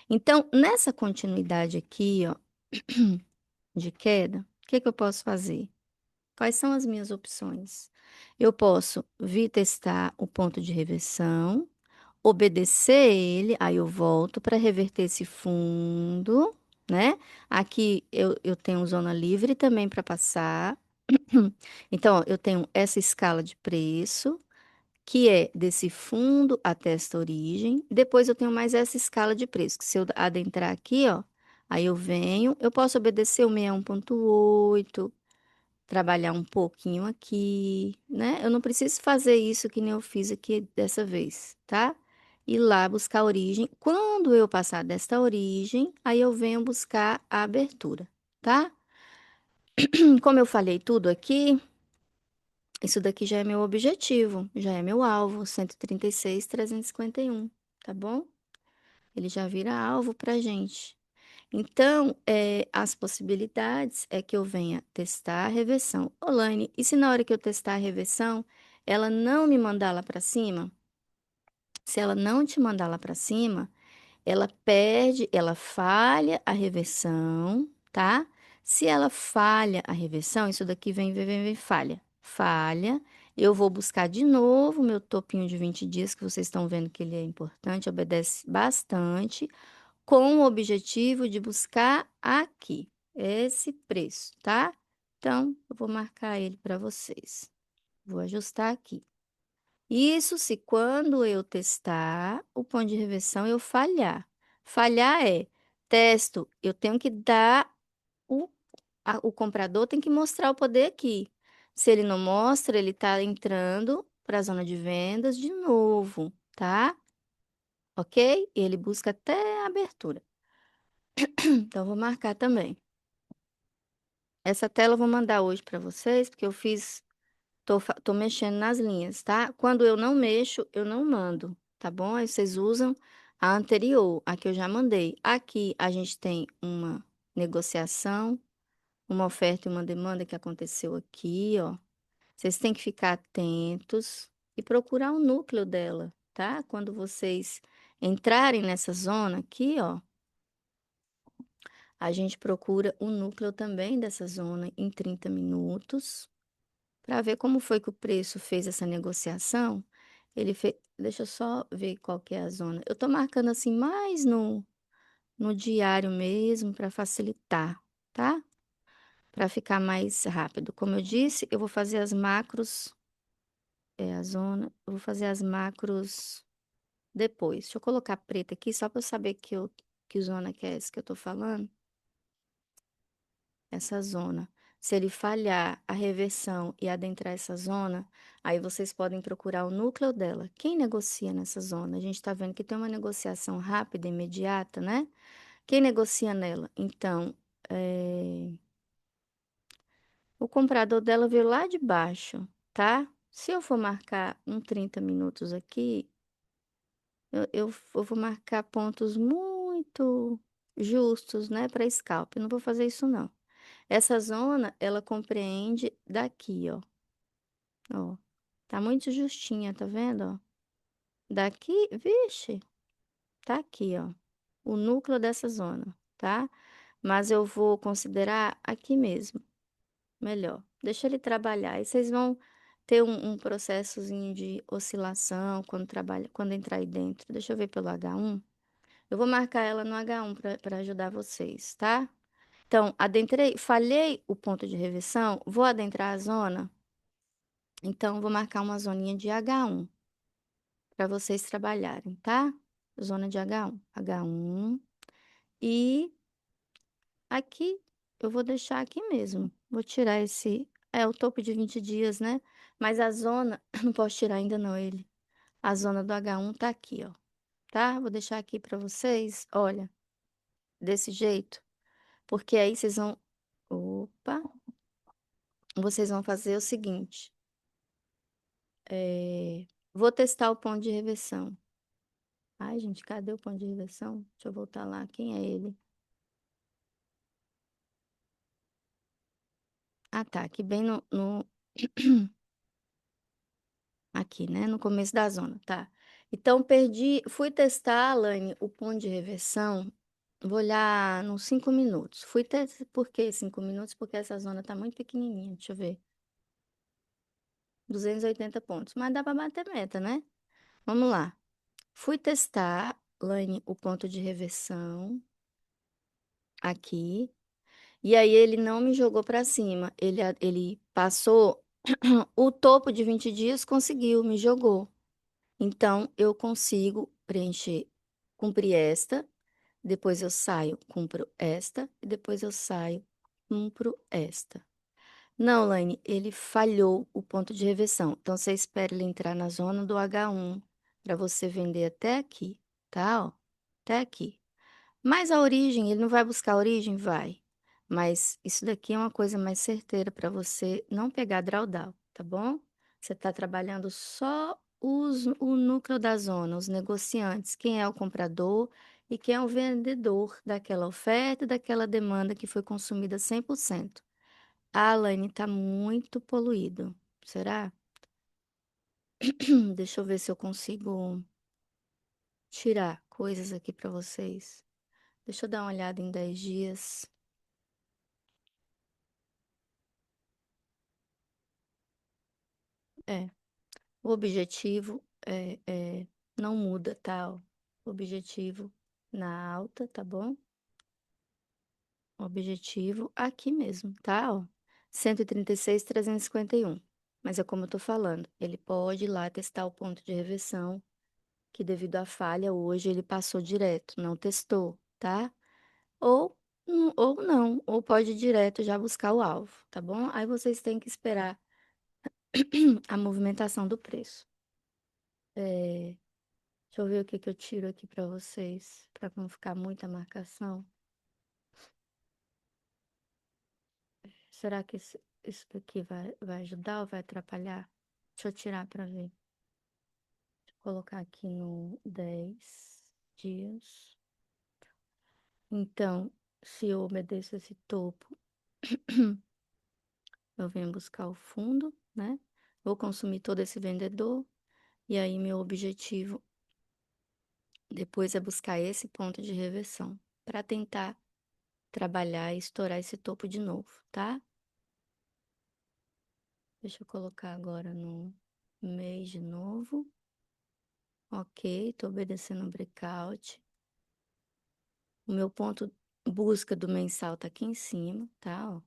Então, nessa continuidade aqui, ó, de queda, o que que eu posso fazer? Quais são as minhas opções? Eu posso vir testar o ponto de reversão, obedecer ele, aí eu volto para reverter esse fundo, né? Aqui eu tenho zona livre também para passar. Então, ó, eu tenho essa escala de preço, que é desse fundo até esta origem. Depois eu tenho mais essa escala de preço, que se eu adentrar aqui, ó, aí eu venho, eu posso obedecer o 61,8, trabalhar um pouquinho aqui, né? Eu não preciso fazer isso que nem eu fiz aqui dessa vez, tá? Ir lá buscar a origem. Quando eu passar desta origem, aí eu venho buscar a abertura, tá? Como eu falei tudo aqui, isso daqui já é meu objetivo, já é meu alvo, 136.351, tá bom? Ele já vira alvo pra gente. Então, as possibilidades é que eu venha testar a reversão. Olaine, e se na hora que eu testar a reversão, ela não me mandar lá para cima? Se ela não te mandar lá para cima, ela perde, ela falha a reversão, tá? Se ela falha a reversão, isso daqui vem, falha. Falha. Eu vou buscar de novo meu topinho de 20 dias, que vocês estão vendo que ele é importante, obedece bastante com o objetivo de buscar aqui esse preço, tá? Então, eu vou marcar ele para vocês. Vou ajustar aqui. Isso se quando eu testar o ponto de reversão eu falhar. Falhar é testo, eu tenho que dar o, o comprador tem que mostrar o poder aqui. Se ele não mostra, ele está entrando para a zona de vendas de novo, tá? Ok? E ele busca até a abertura. Então, eu vou marcar também. Essa tela eu vou mandar hoje para vocês, porque eu fiz, tô mexendo nas linhas, tá? Quando eu não mexo, eu não mando, tá bom? Aí vocês usam a anterior, a que eu já mandei. Aqui a gente tem uma negociação, uma oferta e uma demanda que aconteceu aqui, ó. Vocês têm que ficar atentos e procurar o núcleo dela, tá? Quando vocês entrarem nessa zona aqui, ó, a gente procura o núcleo também dessa zona em 30 minutos, para ver como foi que o preço fez essa negociação. Ele fez. Deixa eu só ver qual que é a zona. Eu tô marcando assim mais no diário mesmo, para facilitar, tá? Para ficar mais rápido. Como eu disse, eu vou fazer as macros, a zona, eu vou fazer as macros depois. Deixa eu colocar preta aqui, só para eu saber que zona que é essa que eu tô falando. essa zona. Se ele falhar a reversão e adentrar essa zona, aí vocês podem procurar o núcleo dela. Quem negocia nessa zona? A gente está vendo que tem uma negociação rápida, imediata, né? Quem negocia nela? Então, o comprador dela veio lá de baixo, tá? Se eu for marcar 30 minutos aqui, eu vou marcar pontos muito justos, né, para scalp. Eu não vou fazer isso, não. Essa zona, ela compreende daqui, ó. Ó, tá muito justinha, tá vendo, ó? Daqui, vixe, tá aqui, ó. O núcleo dessa zona, tá? Mas eu vou considerar aqui mesmo, melhor. Deixa ele trabalhar. E vocês vão ter um processozinho de oscilação quando trabalha, quando entrar aí dentro. Deixa eu ver pelo H1. Eu vou marcar ela no H1 para ajudar vocês, tá? Então, adentrei, falhei o ponto de reversão, vou adentrar a zona. Então, vou marcar uma zoninha de H1 para vocês trabalharem, tá? Zona de H1. H1. E aqui, eu vou deixar aqui mesmo. Vou tirar esse. É o topo de 20 dias, né? Mas a zona, não posso tirar ainda não ele. A zona do H1 tá aqui, ó. Tá? Vou deixar aqui para vocês. Olha, desse jeito. Porque aí vocês vão. Opa! Vocês vão fazer o seguinte. Vou testar o ponto de reversão. Ai, gente, cadê o ponto de reversão? Deixa eu voltar lá. Quem é ele? Ah, tá. Aqui bem aqui, né? No começo da zona, tá? Então, fui testar, Alane, o ponto de reversão. Vou olhar nos 5 minutos. Fui testar, por que 5 minutos? Porque essa zona tá muito pequenininha. Deixa eu ver. 280 pontos. Mas dá pra bater meta, né? Vamos lá. Fui testar, Lane, o ponto de reversão aqui. E aí ele não me jogou para cima. Ele passou o topo de 20 dias, conseguiu, me jogou. Então eu consigo preencher, cumprir esta, depois eu saio, cumpro esta, e depois eu saio, cumpro esta. Não, Laine, ele falhou o ponto de reversão. Então você espera ele entrar na zona do H1 para você vender até aqui, tá? Ó, até aqui. Mas a origem, ele não vai buscar a origem? Vai. Mas isso daqui é uma coisa mais certeira para você não pegar drawdown, tá bom? Você está trabalhando só o núcleo da zona, os negociantes, quem é o comprador e quem é o vendedor daquela oferta e daquela demanda que foi consumida 100%. A Alane está muito poluído. Será? Deixa eu ver se eu consigo tirar coisas aqui para vocês. Deixa eu dar uma olhada em 10 dias. É. O objetivo não muda, tá? Ó. O objetivo na alta, tá bom? O objetivo aqui mesmo, tá? Ó. 136.351. Mas é como eu tô falando, ele pode ir lá testar o ponto de reversão, que devido à falha hoje ele passou direto, não testou, tá? Ou, ou não, ou pode ir direto já buscar o alvo, tá bom? Aí vocês têm que esperar a movimentação do preço. É, deixa eu ver o que que eu tiro aqui para vocês, para não ficar muita marcação. Será que isso daqui vai ajudar ou vai atrapalhar? Deixa eu tirar para ver. Deixa eu colocar aqui no 10 dias. Então, se eu obedeço esse topo, eu venho buscar o fundo, né? Vou consumir todo esse vendedor. E aí, meu objetivo depois é buscar esse ponto de reversão para tentar trabalhar e estourar esse topo de novo, tá? Deixa eu colocar agora no mês de novo. Ok, tô obedecendo o breakout. O meu ponto busca do mensal tá aqui em cima, tá? Ó.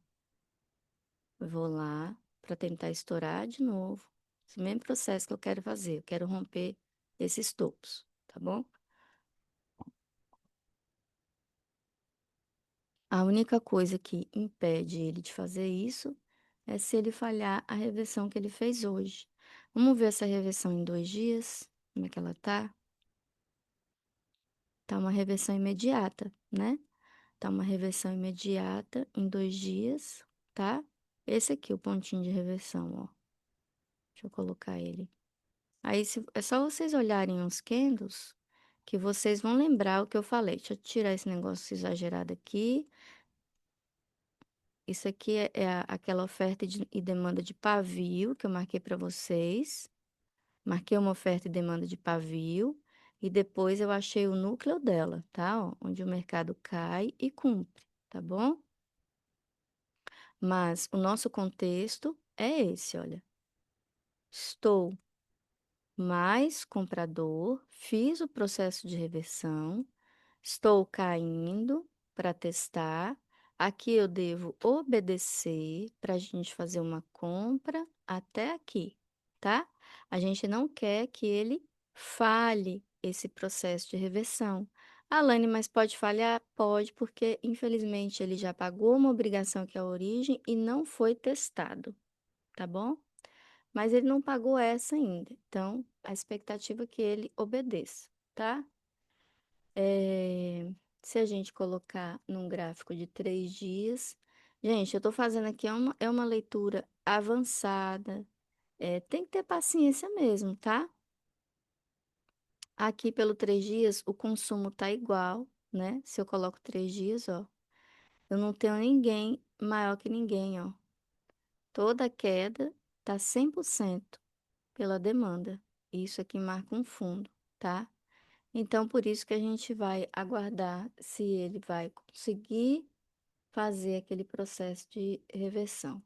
Eu vou lá para tentar estourar de novo. Esse mesmo processo que eu quero fazer. Eu quero romper esses topos, tá bom? A única coisa que impede ele de fazer isso é se ele falhar a reversão que ele fez hoje. Vamos ver essa reversão em 2 dias, como é que ela tá? Tá uma reversão imediata, né? Tá uma reversão imediata em 2 dias, tá? Esse aqui, o pontinho de reversão, ó. Deixa eu colocar ele. Aí, é só vocês olharem os candles que vocês vão lembrar o que eu falei. Deixa eu tirar esse negócio exagerado aqui. Isso aqui é aquela oferta e demanda de pavio que eu marquei para vocês. Marquei uma oferta e demanda de pavio. E depois eu achei o núcleo dela, tá? Ó, onde o mercado cai e cumpre, tá bom? Mas o nosso contexto é esse, olha. Estou mais comprador, fiz o processo de reversão, estou caindo para testar. Aqui eu devo obedecer para a gente fazer uma compra até aqui, tá? A gente não quer que ele falhe esse processo de reversão. Alane, mas pode falhar? Pode, porque infelizmente ele já pagou uma obrigação que é a origem e não foi testado, tá bom? Mas ele não pagou essa ainda. Então, a expectativa é que ele obedeça, tá? Se a gente colocar num gráfico de 3 dias. Gente, eu tô fazendo aqui é uma leitura avançada. Tem que ter paciência mesmo, tá? Aqui pelo 3 dias, o consumo tá igual, né? Se eu coloco 3 dias, ó, eu não tenho ninguém maior que ninguém, ó. Toda a queda tá 100% pela demanda. Isso aqui marca um fundo, tá? Então, por isso que a gente vai aguardar se ele vai conseguir fazer aquele processo de reversão,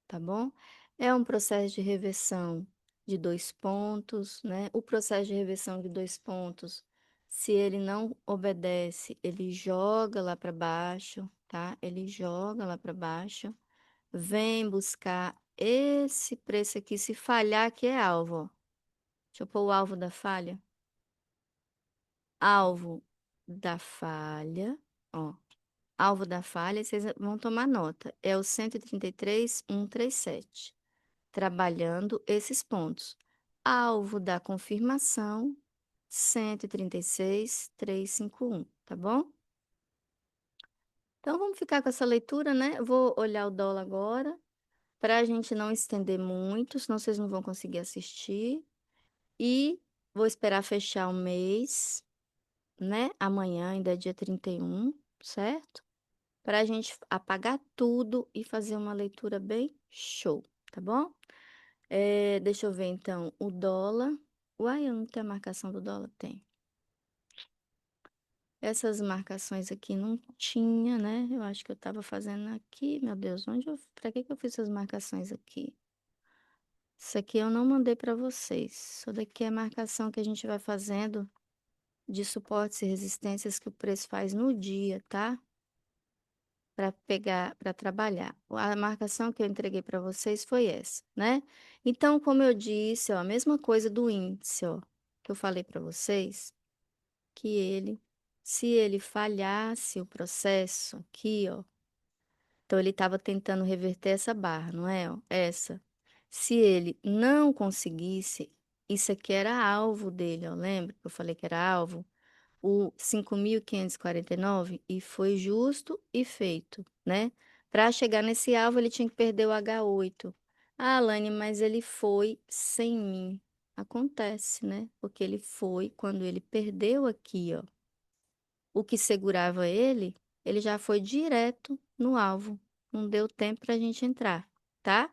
tá bom? É um processo de reversão de 2 pontos, né? O processo de reversão de 2 pontos, se ele não obedece, ele joga lá para baixo, tá? Ele joga lá para baixo, vem buscar esse preço aqui, se falhar, que é alvo, ó. Deixa eu pôr o alvo da falha. Alvo da falha, ó. Alvo da falha, vocês vão tomar nota. É o 133.137. Trabalhando esses pontos. Alvo da confirmação, 136.351, tá bom? Então vamos ficar com essa leitura, né? Eu vou olhar o dólar agora, para a gente não estender muito, senão vocês não vão conseguir assistir. E vou esperar fechar o mês, né? Amanhã ainda é dia 31, certo? Para a gente apagar tudo e fazer uma leitura bem show, tá bom? Deixa eu ver então, o dólar. Uai, eu não tenho a marcação do dólar? Tem. Essas marcações aqui não tinha, né? Eu acho que eu estava fazendo aqui, meu Deus, para que que eu fiz essas marcações aqui? Isso aqui eu não mandei para vocês. Isso daqui é a marcação que a gente vai fazendo de suportes e resistências que o preço faz no dia, tá? Para pegar, para trabalhar. A marcação que eu entreguei para vocês foi essa, né? Então, como eu disse, ó, a mesma coisa do índice, ó, que eu falei para vocês, que se ele falhasse o processo aqui, ó, então ele estava tentando reverter essa barra, não é? Ó, essa. Se ele não conseguisse, isso aqui era alvo dele, ó, lembra que eu falei que era alvo? O 5.549 e foi justo e feito, né? Para chegar nesse alvo, ele tinha que perder o H8. Ah, Alane, mas ele foi sem mim. Acontece, né? Porque ele foi quando ele perdeu aqui, ó. O que segurava ele já foi direto no alvo. Não deu tempo para a gente entrar, tá?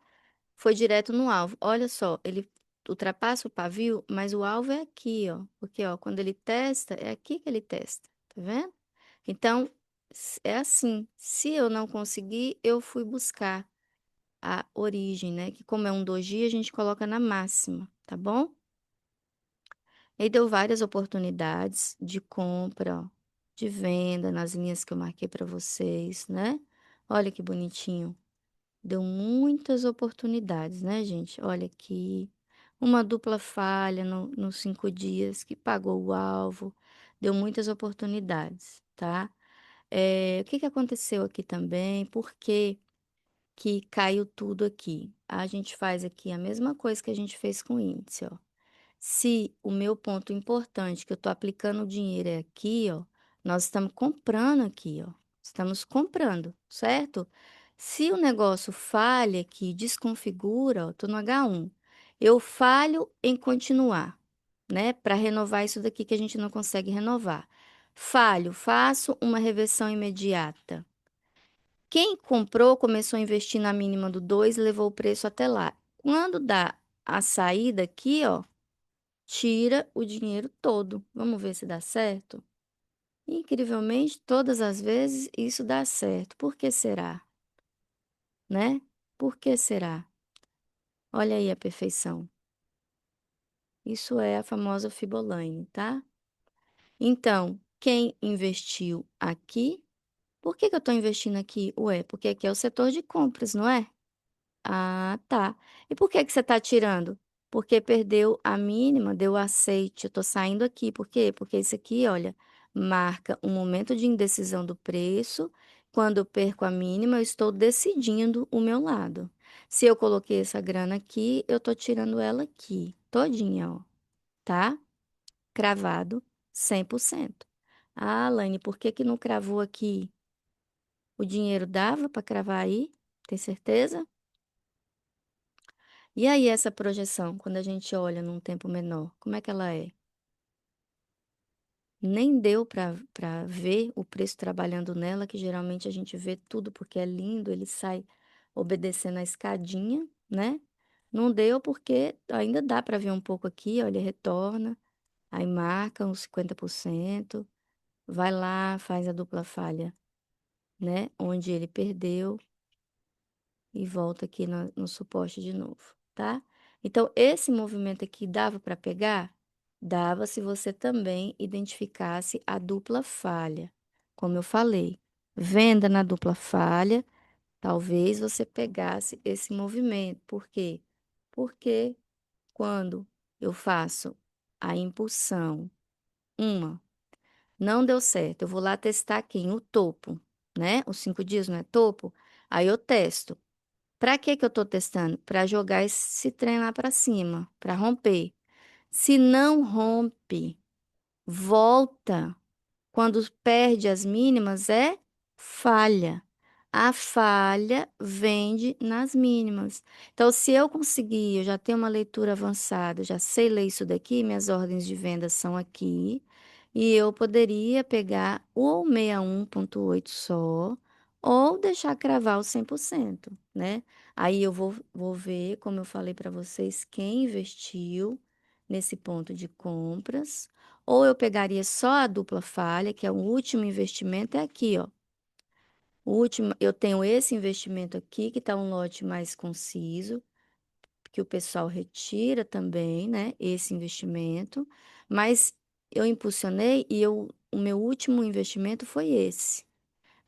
Foi direto no alvo. Olha só, ele ultrapassa o pavio, mas o alvo é aqui, ó. Porque, ó, quando ele testa, é aqui que ele testa, tá vendo? Então, é assim. Se eu não conseguir, eu fui buscar a origem, né? Que como é um doji, a gente coloca na máxima, tá bom? E deu várias oportunidades de compra, ó, de venda nas linhas que eu marquei para vocês, né? Olha que bonitinho. Deu muitas oportunidades, né, gente? Olha aqui. Uma dupla falha nos 5 dias que pagou o alvo. Deu muitas oportunidades, tá? O que que aconteceu aqui também? Por que caiu tudo aqui? A gente faz aqui a mesma coisa que a gente fez com o índice, ó. Se o meu ponto importante que eu estou aplicando o dinheiro é aqui, ó, nós estamos comprando aqui, ó. Estamos comprando, certo? Se o negócio falha aqui, desconfigura, ó, tô no H1. Eu falho em continuar, né? Para renovar isso daqui que a gente não consegue renovar. Falho, faço uma reversão imediata. Quem comprou começou a investir na mínima do 2 e levou o preço até lá. Quando dá a saída aqui, ó, tira o dinheiro todo. Vamos ver se dá certo? Incrivelmente, todas as vezes isso dá certo. Por que será? Né? Por que será? Olha aí a perfeição. Isso é a famosa Fiboline, tá? Então, quem investiu aqui, por que que eu estou investindo aqui? Ué, porque aqui é o setor de compras, não é? Ah, tá. E por que que você está tirando? Porque perdeu a mínima, deu aceite. Eu estou saindo aqui. Por quê? Porque isso aqui, olha, marca um momento de indecisão do preço. Quando eu perco a mínima, eu estou decidindo o meu lado. Se eu coloquei essa grana aqui, eu estou tirando ela aqui, todinha, ó, tá? Cravado 100%. Ah, Laine, por que que não cravou aqui? O dinheiro dava para cravar aí? Tem certeza? E aí, essa projeção, quando a gente olha num tempo menor, como é que ela é? Nem deu para ver o preço trabalhando nela, que geralmente a gente vê tudo porque é lindo, ele sai obedecendo a escadinha, né? Não deu porque ainda dá para ver um pouco aqui, ó, ele retorna, aí marca uns 50%, vai lá, faz a dupla falha, né? Onde ele perdeu e volta aqui no suporte de novo, tá? Então, esse movimento aqui dava para pegar? Dava se você também identificasse a dupla falha. Como eu falei, venda na dupla falha, talvez você pegasse esse movimento. Por quê? Porque quando eu faço a impulsão, uma, não deu certo, eu vou lá testar aqui no topo, né? Os 5 dias não é topo? Aí eu testo. Para que que eu estou testando? Para jogar esse trem lá para cima, para romper. Se não rompe, volta. Quando perde as mínimas, é falha. A falha vende nas mínimas. Então, se eu conseguir, eu já tenho uma leitura avançada, já sei ler isso daqui, minhas ordens de venda são aqui, e eu poderia pegar ou 61,8 só, ou deixar cravar o 100%, né? Aí eu vou ver, como eu falei para vocês, quem investiu nesse ponto de compras. Ou eu pegaria só a dupla falha, que é o último investimento, é aqui, ó. O último, eu tenho esse investimento aqui, que está um lote mais conciso, que o pessoal retira também, né? Esse investimento. Mas eu impulsionei e o meu último investimento foi esse.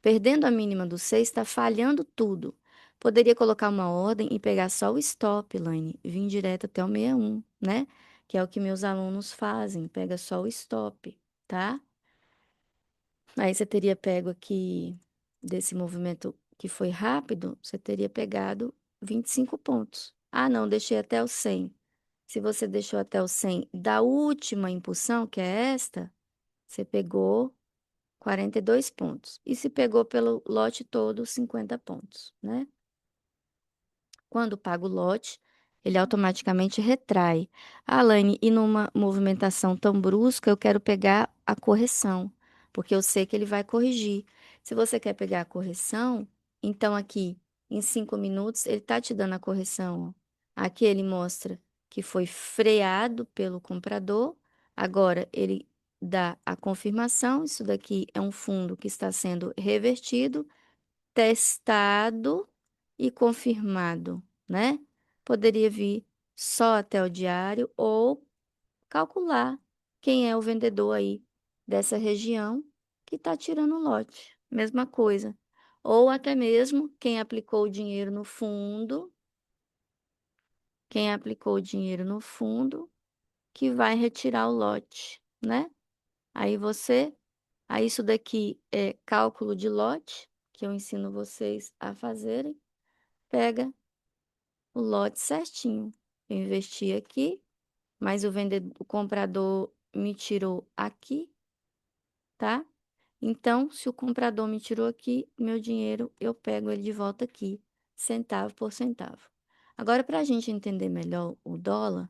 Perdendo a mínima do 6, está falhando tudo. Poderia colocar uma ordem e pegar só o stop, Laine, e vir direto até o 61, né? Que é o que meus alunos fazem, pega só o stop, tá? Aí você teria pego aqui, desse movimento que foi rápido, você teria pegado 25 pontos. Ah, não, deixei até o 100. Se você deixou até o 100 da última impulsão, que é esta, você pegou 42 pontos. E se pegou pelo lote todo, 50 pontos, né? Quando paga o lote, ele automaticamente retrai. Ah, Alane, e numa movimentação tão brusca, eu quero pegar a correção, porque eu sei que ele vai corrigir. Se você quer pegar a correção, então aqui, em 5 minutos, ele está te dando a correção, ó. Aqui ele mostra que foi freado pelo comprador, agora ele dá a confirmação. Isso daqui é um fundo que está sendo revertido, testado e confirmado, né? Poderia vir só até o diário ou calcular quem é o vendedor aí dessa região que está tirando o lote. Mesma coisa. Ou até mesmo quem aplicou o dinheiro no fundo, quem aplicou o dinheiro no fundo que vai retirar o lote, né? Aí você Aí isso daqui é cálculo de lote, que eu ensino vocês a fazerem. Pega o lote certinho. Eu investi aqui, mas o comprador me tirou aqui, tá? Então, se o comprador me tirou aqui, meu dinheiro eu pego ele de volta aqui, centavo por centavo. Agora, para a gente entender melhor o dólar,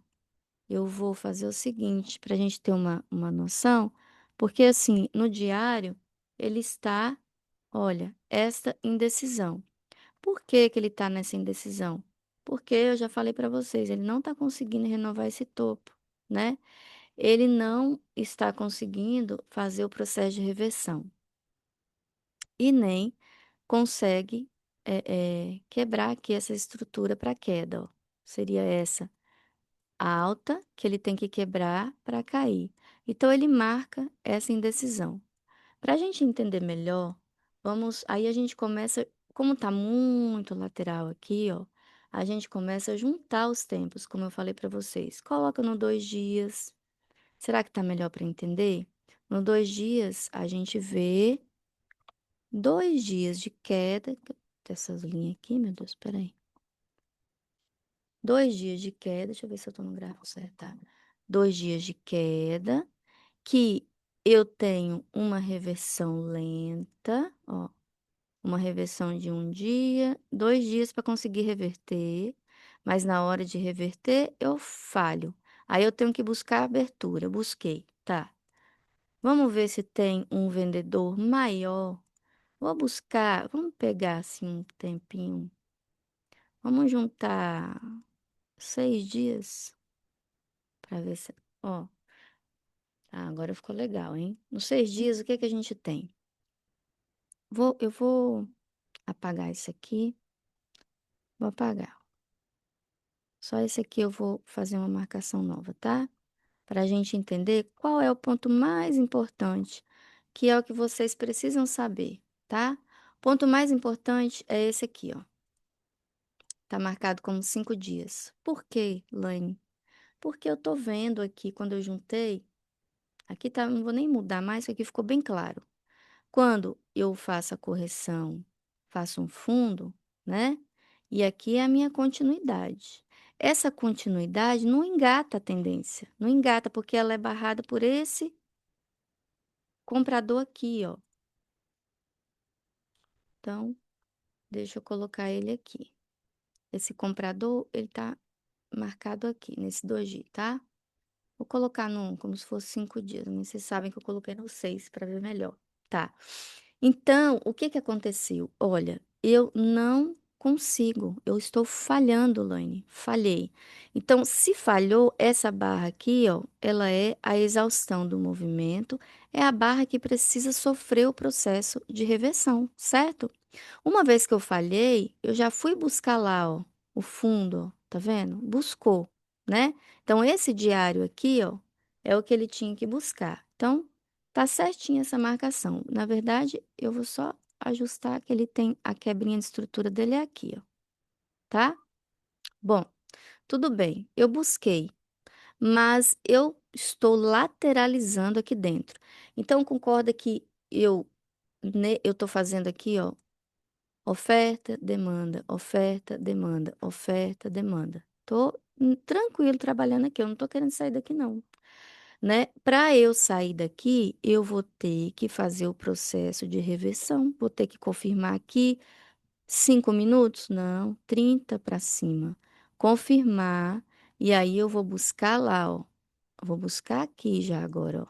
eu vou fazer o seguinte, para a gente ter uma noção, porque assim, no diário, ele está, olha, esta indecisão. Por que que ele está nessa indecisão? Porque eu já falei para vocês, ele não está conseguindo renovar esse topo, né? Ele não está conseguindo fazer o processo de reversão e nem consegue quebrar aqui essa estrutura para queda, ó. Seria essa a alta que ele tem que quebrar para cair. Então ele marca essa indecisão. Para a gente entender melhor, aí a gente começa, como está muito lateral aqui, ó, a gente começa a juntar os tempos, como eu falei para vocês. Coloca no 2 dias. Será que está melhor para entender? No 2 dias, a gente vê 2 dias de queda. Dessas linhas aqui, meu Deus, peraí. 2 dias de queda, deixa eu ver se eu estou no gráfico certo, tá? 2 dias de queda, que eu tenho uma reversão lenta, ó, uma reversão de 1 dia, 2 dias para conseguir reverter, mas na hora de reverter eu falho. Aí eu tenho que buscar abertura. Busquei, tá? Vamos ver se tem um vendedor maior. Vou buscar, vamos pegar assim um tempinho. Vamos juntar 6 dias para ver se. Ó, agora ficou legal, hein? Nos 6 dias, o que que a gente tem? Eu vou apagar isso aqui. Vou apagar. Só esse aqui eu vou fazer uma marcação nova, tá? Para a gente entender qual é o ponto mais importante, que é o que vocês precisam saber, tá? O ponto mais importante é esse aqui, ó. Tá marcado como 5 dias. Por quê, Laine? Porque eu tô vendo aqui, quando eu juntei, aqui tá, não vou nem mudar mais, isso aqui ficou bem claro. Quando eu faço a correção, faço um fundo, né? E aqui é a minha continuidade. Essa continuidade não engata a tendência, não engata porque ela é barrada por esse comprador aqui, ó. Então, deixa eu colocar ele aqui. Esse comprador, ele tá marcado aqui, nesse doji, tá? Vou colocar como se fosse 5 dias, mas vocês sabem que eu coloquei no 6 para ver melhor. Tá. Então, o que que aconteceu? Olha, eu não consigo, eu estou falhando, Laine, falhei. Então, se falhou, essa barra aqui, ó, ela é a exaustão do movimento, é a barra que precisa sofrer o processo de reversão, certo? Uma vez que eu falhei, eu já fui buscar lá, ó, o fundo, ó, tá vendo? Buscou, né? Então, esse diário aqui, ó, é o que ele tinha que buscar. Então, tá certinha essa marcação. Na verdade, eu vou só ajustar que ele tem a quebrinha de estrutura dele é aqui, ó, tá? Bom, tudo bem. Eu busquei, mas eu estou lateralizando aqui dentro. Então, concorda que eu tô fazendo aqui, ó, oferta, demanda, oferta, demanda, oferta, demanda. Tô tranquilo trabalhando aqui, eu não tô querendo sair daqui não, né? Para eu sair daqui, eu vou ter que fazer o processo de reversão, vou ter que confirmar aqui 5 minutos? Não, 30 para cima. Confirmar, e aí eu vou buscar lá, ó. Vou buscar aqui já agora, ó,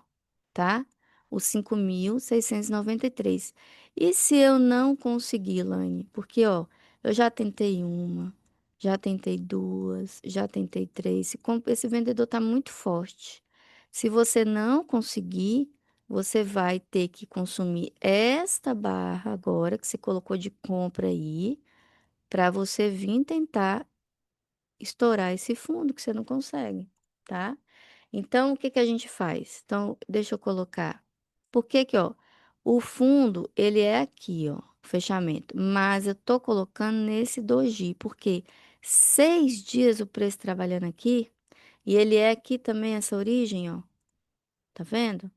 tá? O 5.693. E se eu não conseguir, Laine? Porque, ó, eu já tentei uma, já tentei duas, já tentei três. Esse vendedor tá muito forte. Se você não conseguir, você vai ter que consumir esta barra agora que você colocou de compra aí, para você vir tentar estourar esse fundo que você não consegue, tá? Então, o que que a gente faz? Então, deixa eu colocar. Por que que, ó, o fundo, ele é aqui, ó, o fechamento, mas eu tô colocando nesse doji, porque 6 dias o preço trabalhando aqui, e ele é aqui também essa origem, ó, tá vendo?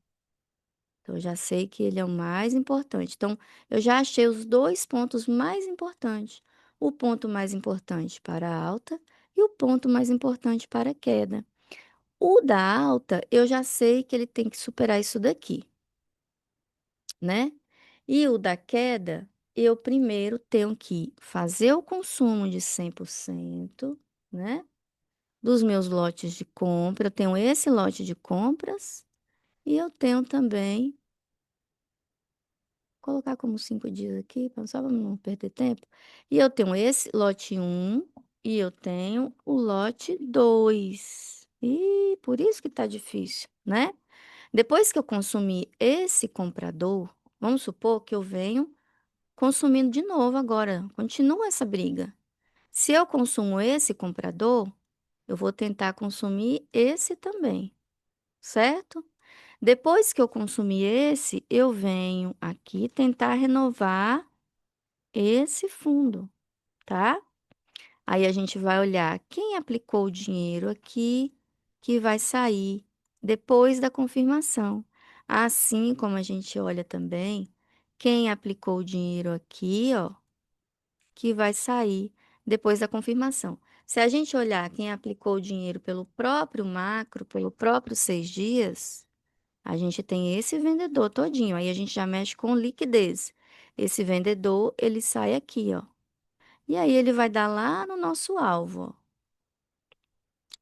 Então, eu já sei que ele é o mais importante. Então, eu já achei os dois pontos mais importantes. O ponto mais importante para a alta e o ponto mais importante para a queda. O da alta, eu já sei que ele tem que superar isso daqui, né? E o da queda, eu primeiro tenho que fazer o consumo de 100%, né? Dos meus lotes de compra. Eu tenho esse lote de compras e eu tenho também, colocar como 5 dias aqui, só para não perder tempo. E eu tenho esse lote um e eu tenho o lote 2. E por isso que tá difícil, né? Depois que eu consumir esse comprador, vamos supor que eu venho consumindo de novo agora, continua essa briga. Se eu consumo esse comprador, eu vou tentar consumir esse também, certo? Depois que eu consumir esse, eu venho aqui tentar renovar esse fundo, tá? Aí a gente vai olhar quem aplicou o dinheiro aqui que vai sair depois da confirmação. Assim como a gente olha também quem aplicou o dinheiro aqui, ó, que vai sair depois da confirmação. Se a gente olhar quem aplicou o dinheiro pelo próprio macro, pelo próprio 6 dias, a gente tem esse vendedor todinho. Aí a gente já mexe com liquidez. Esse vendedor, ele sai aqui, ó. E aí ele vai dar lá no nosso alvo, ó.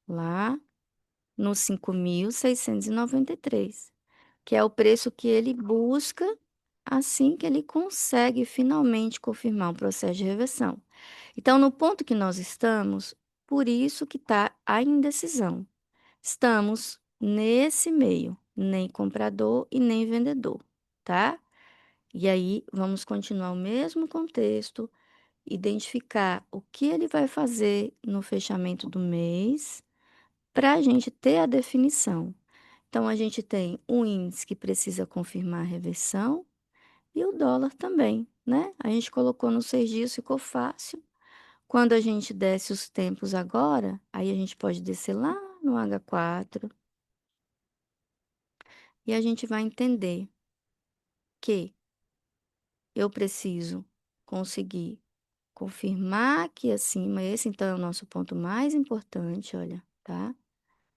Lá no 5.693, que é o preço que ele busca assim que ele consegue finalmente confirmar o processo de reversão. Então, no ponto que nós estamos, por isso que está a indecisão. Estamos nesse meio, nem comprador e nem vendedor, tá? E aí, vamos continuar o mesmo contexto, identificar o que ele vai fazer no fechamento do mês, para a gente ter a definição. Então, a gente tem o índice que precisa confirmar a reversão e o dólar também, né? A gente colocou nos 6 dias, ficou fácil. Quando a gente desce os tempos agora, aí a gente pode descer lá no H4 e a gente vai entender que eu preciso conseguir confirmar aqui acima, esse então é o nosso ponto mais importante, olha, tá?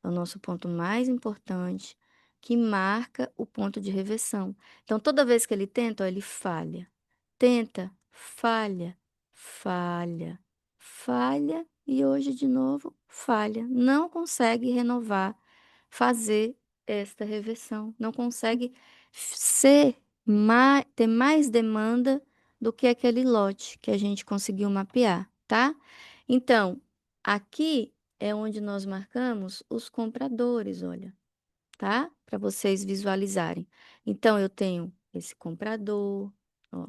É o nosso ponto mais importante, que marca o ponto de reversão. Então, toda vez que ele tenta, ó, ele falha. Tenta, falha, falha, falha e hoje de novo falha. Não consegue renovar, fazer esta reversão. Não consegue ter mais demanda do que aquele lote que a gente conseguiu mapear, tá? Então, aqui é onde nós marcamos os compradores, olha, tá? Para vocês visualizarem. Então, eu tenho esse comprador, ó,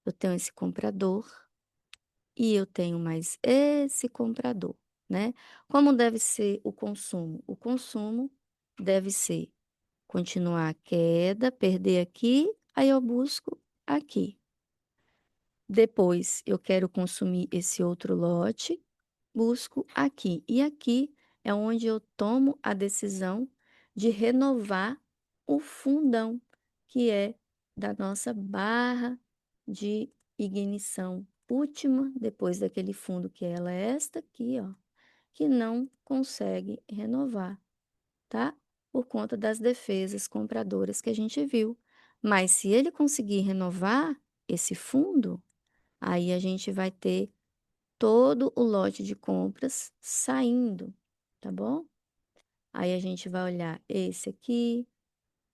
eu tenho esse comprador e eu tenho mais esse comprador, né? Como deve ser o consumo? O consumo deve ser continuar a queda, perder aqui, aí eu busco aqui. Depois, eu quero consumir esse outro lote, busco aqui. E aqui é onde eu tomo a decisão de renovar o fundão, que é da nossa barra de ignição última, depois daquele fundo que ela é esta aqui, ó, que não consegue renovar, tá? Por conta das defesas compradoras que a gente viu. Mas se ele conseguir renovar esse fundo, aí a gente vai ter todo o lote de compras saindo, tá bom? Aí a gente vai olhar esse aqui,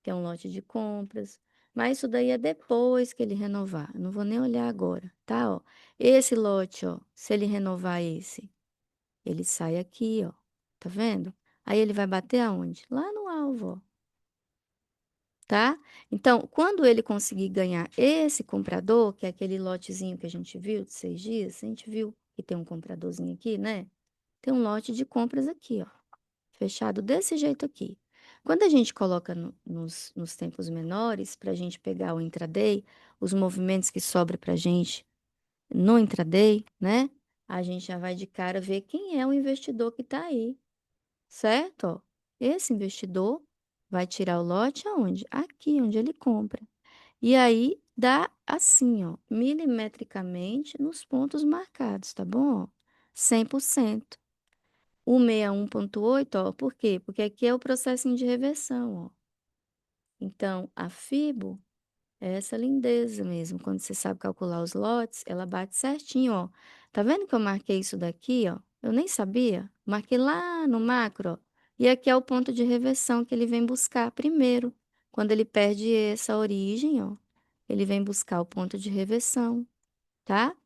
que é um lote de compras, mas isso daí é depois que ele renovar. Eu não vou nem olhar agora, tá? Ó, esse lote, ó, se ele renovar esse, ele sai aqui, ó, tá vendo? Aí ele vai bater aonde? Lá no alvo, ó, tá? Então, quando ele conseguir ganhar esse comprador, que é aquele lotezinho que a gente viu de 6 dias, a gente viu que tem um compradorzinho aqui, né? Tem um lote de compras aqui, ó, fechado desse jeito aqui. Quando a gente coloca nos tempos menores, para a gente pegar o intraday, os movimentos que sobra para a gente no intraday, né? A gente já vai de cara ver quem é o investidor que está aí, certo? Ó, esse investidor. Vai tirar o lote aonde? Aqui, onde ele compra. E aí dá assim, ó, milimetricamente nos pontos marcados, tá bom? 100%. O 61,8, ó, por quê? Porque aqui é o processinho de reversão, ó. Então, a FIBO é essa lindeza mesmo. Quando você sabe calcular os lotes, ela bate certinho, ó. Tá vendo que eu marquei isso daqui, ó? Eu nem sabia. Marquei lá no macro, ó. E aqui é o ponto de reversão que ele vem buscar primeiro. Quando ele perde essa origem, ó, ele vem buscar o ponto de reversão, tá?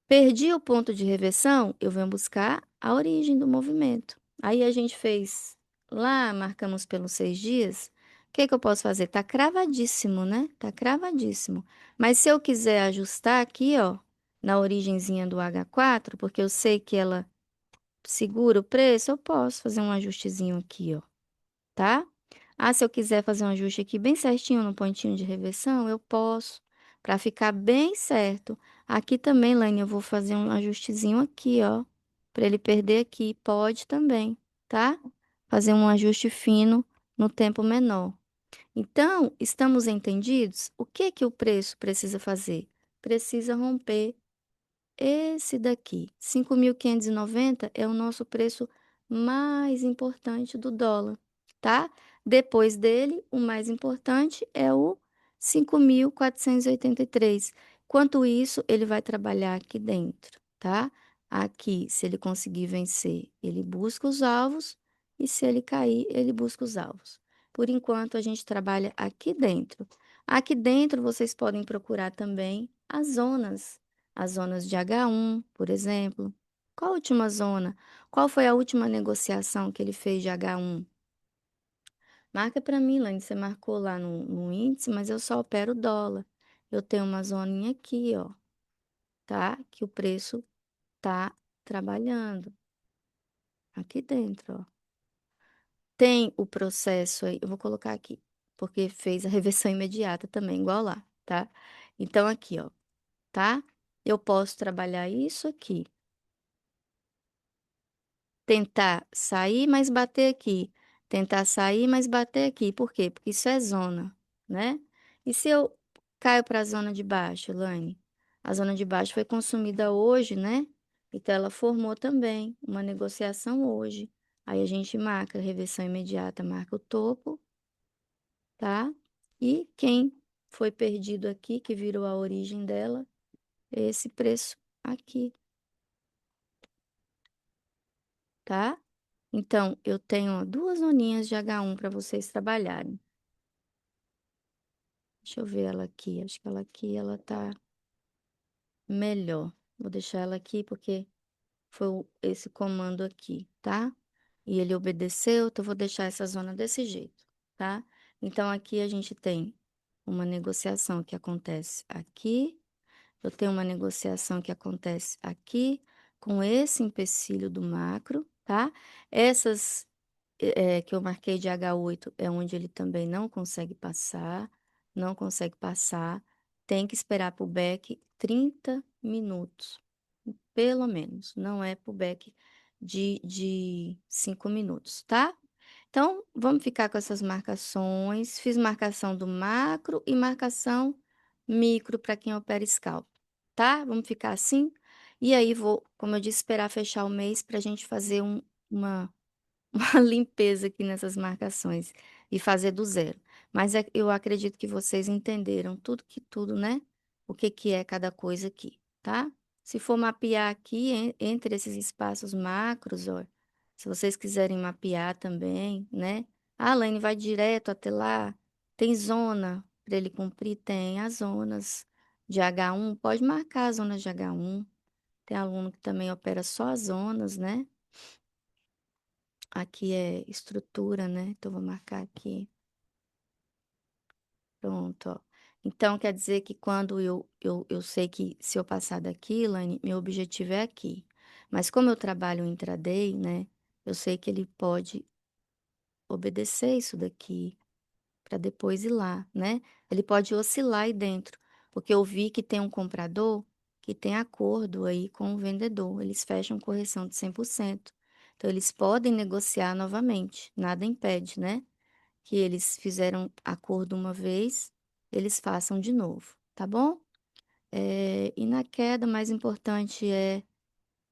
Perdi o ponto de reversão, eu venho buscar a origem do movimento. Aí a gente fez lá, marcamos pelos 6 dias. O que que eu posso fazer? Tá cravadíssimo, né? Tá cravadíssimo. Mas se eu quiser ajustar aqui, ó, na origenzinha do H4, porque eu sei que ela segura o preço, eu posso fazer um ajustezinho aqui, ó, tá? Ah, se eu quiser fazer um ajuste aqui bem certinho no pontinho de reversão, eu posso, para ficar bem certo. Aqui também, Laine, eu vou fazer um ajustezinho aqui, ó, para ele perder aqui. Pode também, tá? Fazer um ajuste fino no tempo menor. Então, estamos entendidos? O que que o preço precisa fazer? Precisa romper esse daqui, 5.590 é o nosso preço mais importante do dólar, tá? Depois dele, o mais importante é o 5.483. Quanto isso, ele vai trabalhar aqui dentro, tá? Aqui, se ele conseguir vencer, ele busca os alvos, e se ele cair, ele busca os alvos. Por enquanto, a gente trabalha aqui dentro. Aqui dentro, vocês podem procurar também as zonas de H1, por exemplo. Qual a última zona? Qual foi a última negociação que ele fez de H1? Marca para mim, Lane. Você marcou lá no índice, mas eu só opero dólar. Eu tenho uma zoninha aqui, ó, tá? Que o preço tá trabalhando aqui dentro, ó. Tem o processo aí, eu vou colocar aqui, porque fez a reversão imediata também, igual lá, tá? Então, aqui, ó, tá? Eu posso trabalhar isso aqui. Tentar sair, mas bater aqui. Tentar sair, mas bater aqui. Por quê? Porque isso é zona, né? E se eu caio para a zona de baixo, Elaine? A zona de baixo foi consumida hoje, né? Então ela formou também uma negociação hoje. Aí a gente marca reversão imediata, marca o topo, tá? E quem foi perdido aqui, que virou a origem dela, é esse preço aqui, tá? Então, eu tenho ó, duas zoninhas de H1 para vocês trabalharem. Deixa eu ver ela aqui. Acho que ela aqui ela tá melhor. Vou deixar ela aqui porque foi esse comando aqui, tá? E ele obedeceu, então eu vou deixar essa zona desse jeito, tá? Então aqui a gente tem uma negociação que acontece aqui. Eu tenho uma negociação que acontece aqui com esse empecilho do macro, tá? Essas que eu marquei de H8 é onde ele também não consegue passar, não consegue passar. Tem que esperar para o back 30 minutos, pelo menos. Não é para o back de 5 minutos, tá? Então, vamos ficar com essas marcações. Fiz marcação do macro e marcação micro para quem opera scalp, tá? Vamos ficar assim. E aí, vou, como eu disse, esperar fechar o mês para a gente fazer uma uma limpeza aqui nessas marcações e fazer do zero. Mas eu acredito que vocês entenderam tudo, né? O que que é cada coisa aqui, tá? Se for mapear aqui entre esses espaços macros, ó, se vocês quiserem mapear também, né? A Laine vai direto até lá. Tem zona para ele cumprir? Tem as zonas de H1. Pode marcar as zonas de H1. Tem aluno que também opera só as zonas, né? Aqui é estrutura, né? Então, vou marcar aqui. Pronto, ó. Então, quer dizer que quando eu sei que se eu passar daqui, Lani, meu objetivo é aqui. Mas como eu trabalho em intraday, né? Eu sei que ele pode obedecer isso daqui para depois ir lá, né? Ele pode oscilar aí dentro, porque eu vi que tem um comprador que tem acordo aí com o vendedor. Eles fecham correção de 100%. Então, eles podem negociar novamente, nada impede, né? que eles fizeram acordo uma vez, eles façam de novo, tá bom? E na queda, o mais importante é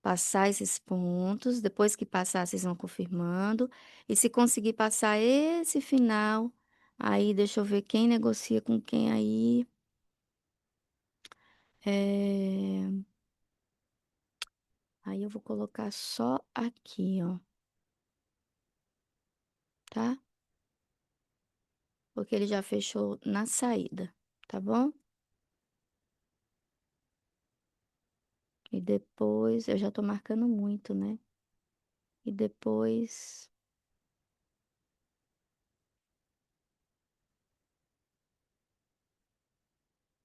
passar esses pontos. Depois que passar, vocês vão confirmando. E se conseguir passar esse final, aí deixa eu ver quem negocia com quem aí. É, Aí eu vou colocar só aqui, ó, tá? Porque ele já fechou na saída, tá bom? E depois, eu já tô marcando muito, né? E depois,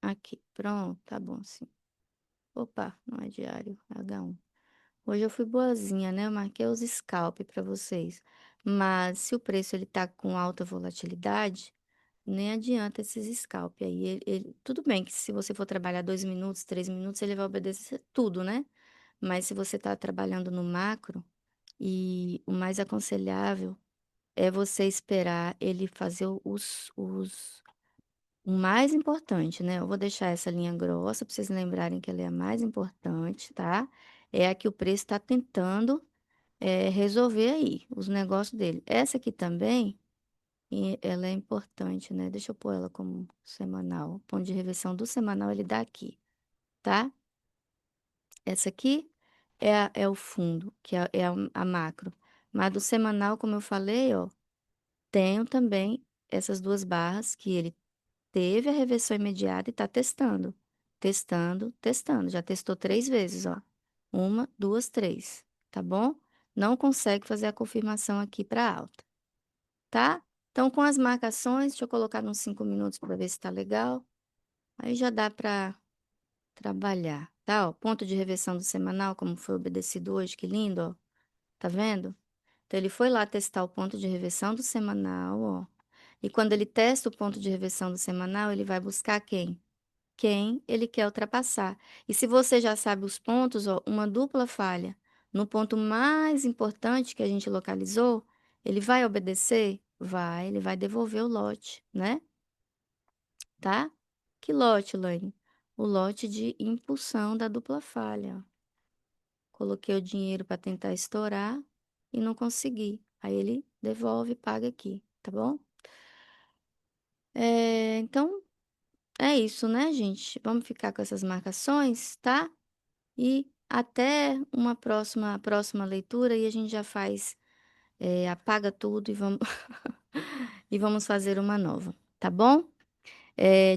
aqui, pronto, tá bom, sim. Opa, não é diário, é H1. Hoje eu fui boazinha, né? Eu marquei os scalp para vocês. Mas se o preço ele tá com alta volatilidade, nem adianta esses scalp aí. Tudo bem que se você for trabalhar 2 minutos, 3 minutos, ele vai obedecer tudo, né? Mas se você está trabalhando no macro, e o mais aconselhável é você esperar ele fazer o mais importante, né? Eu vou deixar essa linha grossa para vocês lembrarem que ela é a mais importante, tá? É a que o preço está tentando resolver aí, os negócios dele. Essa aqui também, ela é importante, né? Deixa eu pôr ela como semanal. O ponto de reversão do semanal ele dá aqui, tá? Essa aqui é o fundo, que é a macro. Mas do semanal, como eu falei, ó, tenho também essas duas barras que ele teve a reversão imediata e está testando. Testando, testando. Já testou 3 vezes, ó. Uma, duas, três. Tá bom? Não consegue fazer a confirmação aqui para alta, tá? Então, com as marcações, deixa eu colocar uns 5 minutos para ver se tá legal. Aí já dá para trabalhar, tá? Ó, ponto de reversão do semanal, como foi obedecido hoje, que lindo, ó. Tá vendo? Então, ele foi lá testar o ponto de reversão do semanal, ó. E quando ele testa o ponto de reversão do semanal, ele vai buscar quem? Quem ele quer ultrapassar. E se você já sabe os pontos, ó, uma dupla falha no ponto mais importante que a gente localizou, ele vai obedecer? Vai, ele vai devolver o lote, né? Tá? Que lote, Laine? O lote de impulsão da dupla falha. Coloquei o dinheiro para tentar estourar e não consegui. Aí ele devolve e paga aqui, tá bom? Então, é isso, né, gente? Vamos ficar com essas marcações, tá? E até uma próxima leitura e a gente já faz, apaga tudo e vamos, e vamos fazer uma nova, tá bom?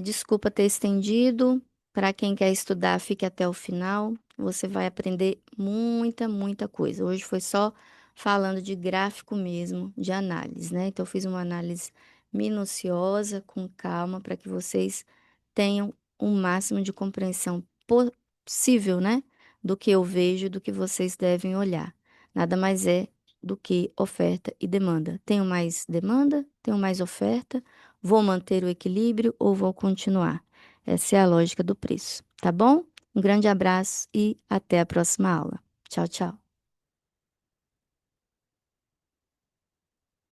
Desculpa ter estendido. Para quem quer estudar, fique até o final. Você vai aprender muita, muita coisa. Hoje foi só falando de gráfico mesmo, de análise, né? Então, eu fiz uma análise minuciosa, com calma, para que vocês tenham o máximo de compreensão possível, né? Do que eu vejo, do que vocês devem olhar. Nada mais é do que oferta e demanda. Tenho mais demanda? Tenho mais oferta? Vou manter o equilíbrio ou vou continuar? Essa é a lógica do preço, tá bom? Um grande abraço e até a próxima aula. Tchau, tchau.